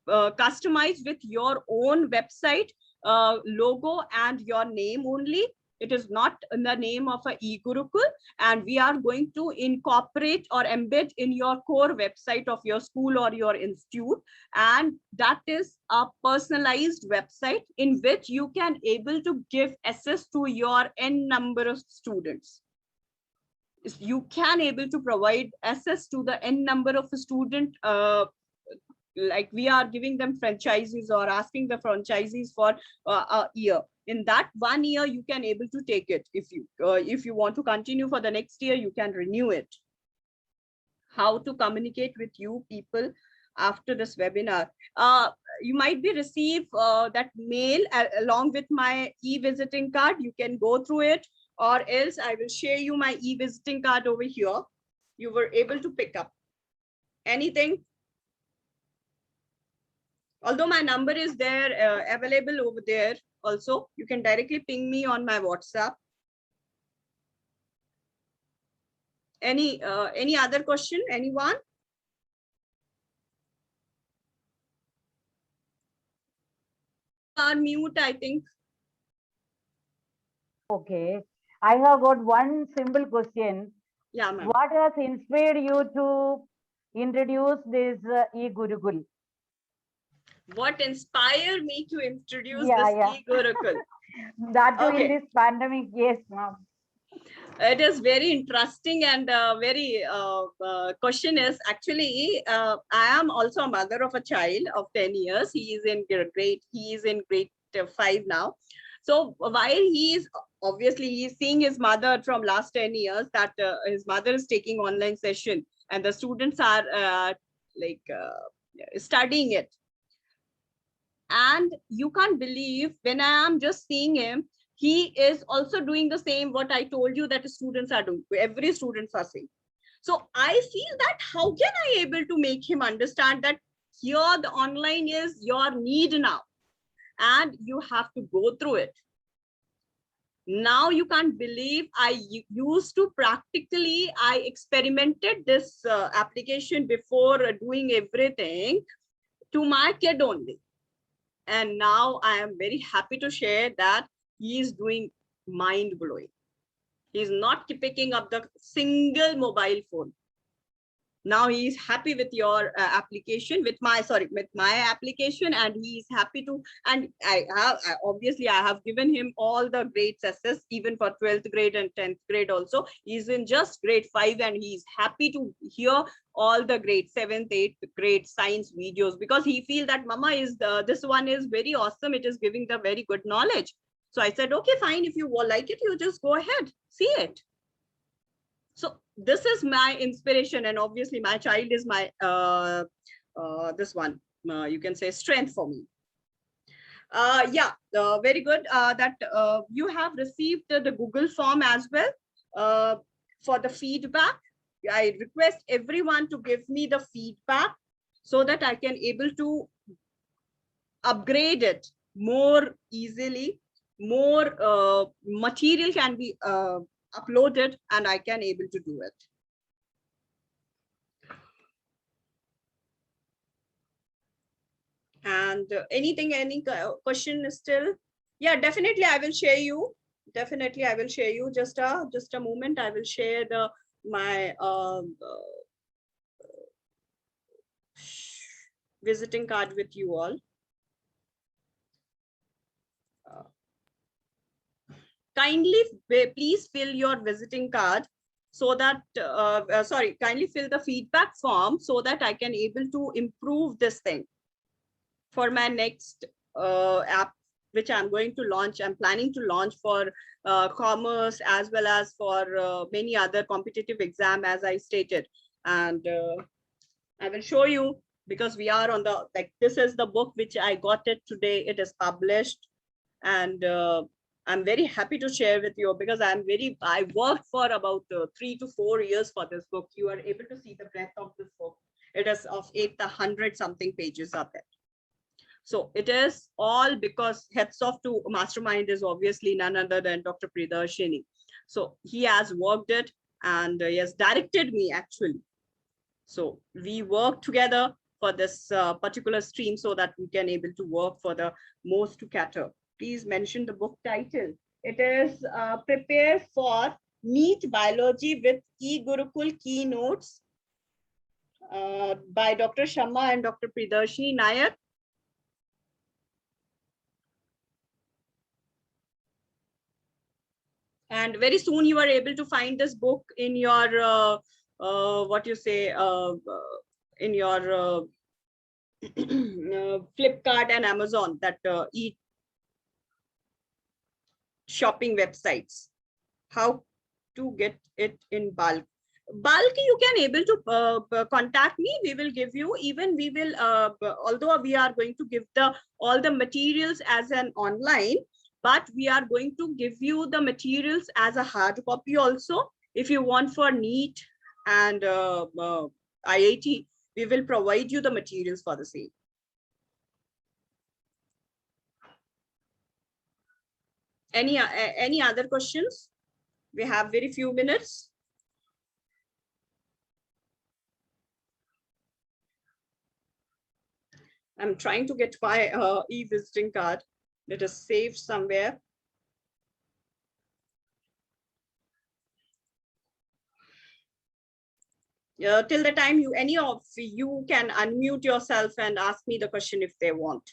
customized with your own website logo and your name only. It is not in the name of a e-Gurukul, and we are going to incorporate or embed in your core website of your school or your institute. And that is a personalized website in which you can able to give access to your n number of students. You can able to provide access to the n number of student, like we are giving them franchises or asking the franchisees for a year. In that 1 year, you can able to take it. If you want to continue for the next year, you can renew it. How to communicate with you people after this webinar? You might be receive that mail along with my e-visiting card. You can go through it, or else I will share you my e-visiting card over here. You were able to pick up anything. Although my number is there available over there also, you can directly ping me on my WhatsApp. Any other question, anyone? Mute, I think. Okay, I have got one simple question. Yeah, ma'am. What has inspired you to introduce this e-Gurukul? What inspired me to introduce this e-Gurukul? That too in this pandemic, yes, ma'am. It is very interesting, and very question is actually, I am also a mother of a child of 10 years. He is in grade 5 now. So while he is obviously he's seeing his mother from last 10 years, that his mother is taking online session and the students are studying it. And you can't believe when I am just seeing him, he is also doing the same what I told you that students are doing. Every students are saying. So I feel that how can I able to make him understand that here the online is your need now, and you have to go through it. Now you can't believe I used to practically, I experimented this application before doing everything to my kid only. And now I am very happy to share that he is doing mind blowing. He's not picking up the single mobile phone. Now he is happy with your application, with my application, and he is happy to. And obviously I have given him all the grades assess, even for 12th grade and 10th grade also. He's in just grade 5, and he is happy to hear all the grade 7th, 8th grade science videos, because he feels that mama is this one is very awesome. It is giving the very good knowledge. So I said, okay, fine. If you like it, you just go ahead, see it. So this is my inspiration, and obviously my child is my this one you can say strength for me. Very good that you have received the Google form as well for the feedback. I request everyone to give me the feedback so that I can able to upgrade it more easily. More material can be uploaded, and I can able to do it. And any question is still? Yeah, definitely I will share you. Definitely I will share you. Just a moment. I will share my visiting card with you all. Kindly please fill your visiting card so that kindly fill the feedback form so that I can able to improve this thing for my next app, which I'm going to launch. I'm planning to launch for commerce as well as for many other competitive exam, as I stated. And I will show you, because we are on the, this is the book which I got it today. It is published, and I'm very happy to share with you, because I worked for about 3 to 4 years for this book. You are able to see the breadth of this book. It is of 800 something pages are there. So it is all because heads off to mastermind is obviously none other than Dr. Pedagogy. So he has worked it, and he has directed me actually. So we work together for this particular stream so that we can able to work for the most to cater. Please mention the book title. It is Prepare for NEET Biology with e-Gurukul Keynotes by Dr. Sharma and Dr. Pedagogy Nayak. And very soon you are able to find this book in your in your Flipkart and Amazon, that shopping websites. How to get it in bulk? Bulk you can able to contact me. We will give you, even we will although we are going to give all the materials as an online, but we are going to give you the materials as a hard copy also. If you want for NEET and IIT, we will provide you the materials for the same. Any other questions? We have very few minutes. I'm trying to get my e-visiting card. It is saved somewhere. Till the time any of you can unmute yourself and ask me the question if they want.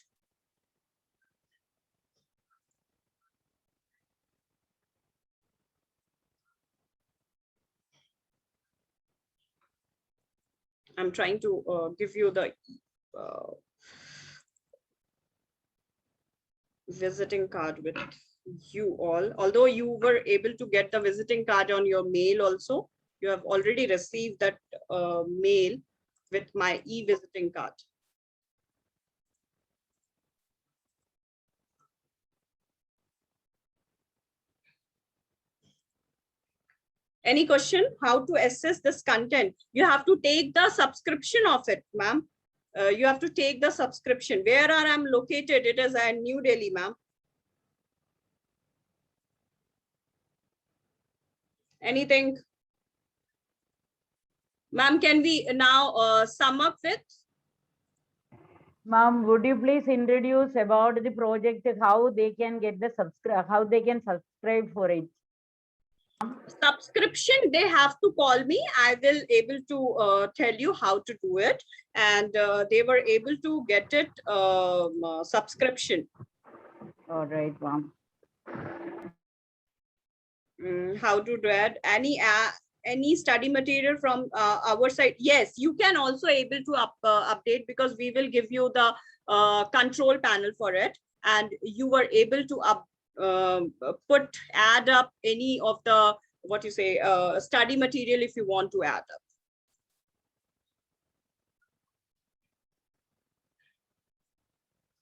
I'm trying to give you the visiting card with you all. Although you were able to get the visiting card on your mail also, you have already received that mail with my e-visiting card. Any question? How to assess this content? You have to take the subscription of it, ma'am. You have to take the subscription. Where are I'm located? It is in New Delhi, ma'am. Anything? Ma'am, can we now sum up with? Ma'am, would you please introduce about the project, how they can get the subscribe for it? Subscription, they have to call me. I will able to tell you how to do it, and they were able to get it subscription. All right, ma'am. How to do it? Any study material from our side? Yes, you can also able to update, because we will give you the control panel for it, and you were able to add up any of the study material if you want to add up.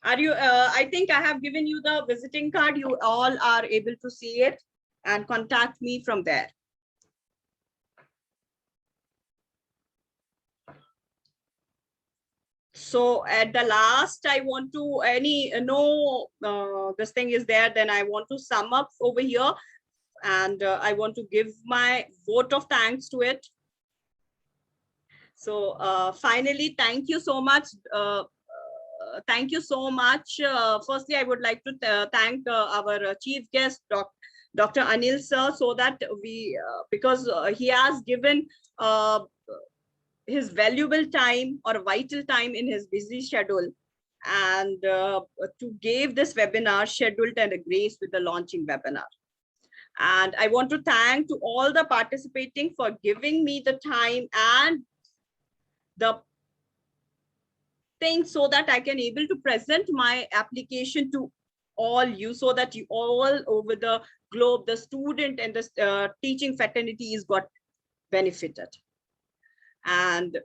Are you? I think I have given you the visiting card. You all are able to see it and contact me from there. So at the last, I want to this thing is there, then I want to sum up over here, and I want to give my vote of thanks to it. So finally, thank you so much. Thank you so much. Firstly, I would like to thank our chief guest, Dr. Anil sir, so that because he has given his valuable time or vital time in his busy schedule, and to give this webinar scheduled and a grace with the launching webinar. And I want to thank to all the participating for giving me the time and the thing, so that I can able to present my application to all you, so that you all over the globe, the student and the teaching fraternity is got benefited. And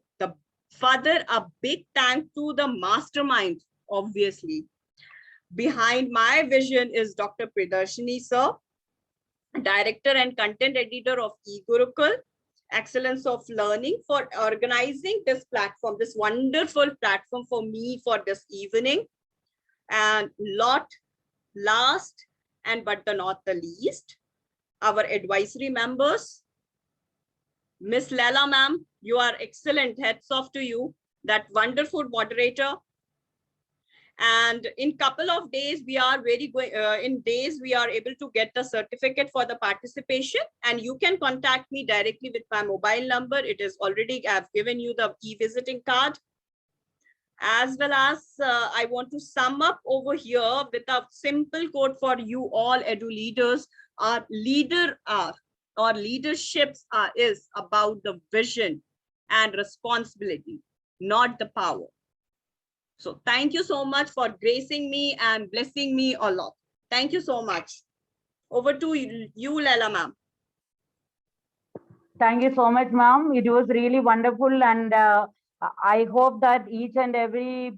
further, a big thank to the mastermind, obviously. Behind my vision is Dr. Pedagogy sir, Director and Content Editor of e-Gurukul, Excellence of Learning, for organizing this platform, this wonderful platform for me for this evening. And last and but not the least, our advisory members. Miss Leila ma'am, you are excellent. Hats off to you, that wonderful moderator. And in couple of days, we are we are able to get the certificate for the participation, and you can contact me directly with my mobile number. It is already, I've given you the e-visiting card. As well as I want to sum up over here with a simple quote for you all edu leaders. Our leaderships is about the vision and responsibility, not the power. So thank you so much for gracing me and blessing me a lot. Thank you so much. Over to you, Leila ma'am. Thank you so much, ma'am. It was really wonderful, and I hope that each and every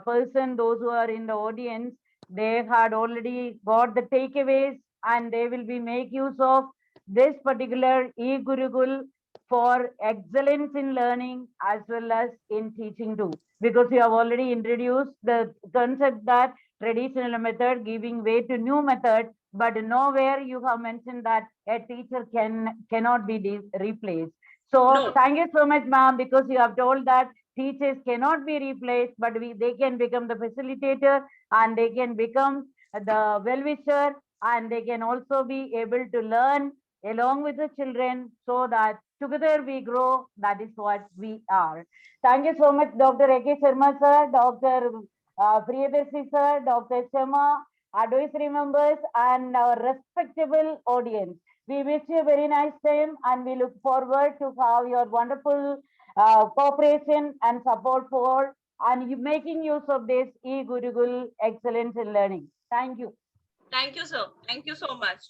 person, those who are in the audience, they had already got the takeaways, and they will be make use of this particular e-Gurukul for excellence in learning as well as in teaching too. Because you have already introduced the concept that traditional method giving way to new method, but nowhere you have mentioned that a teacher cannot be replaced. So No. Thank you so much, ma'am, because you have told that teachers cannot be replaced, but they can become the facilitator, and they can become the well-wisher, and they can also be able to learn along with the children, so that together we grow. That is what we are. Thank you so much, Dr. A.K. Sharma sir, Dr. Priyadarshi sir, Dr. Sharma, advisory members, and our respectable audience. We wish you a very nice time, and we look forward to have your wonderful cooperation and support for and you making use of this e-Gurukul excellence in learning. Thank you. Thank you, sir. Thank you so much.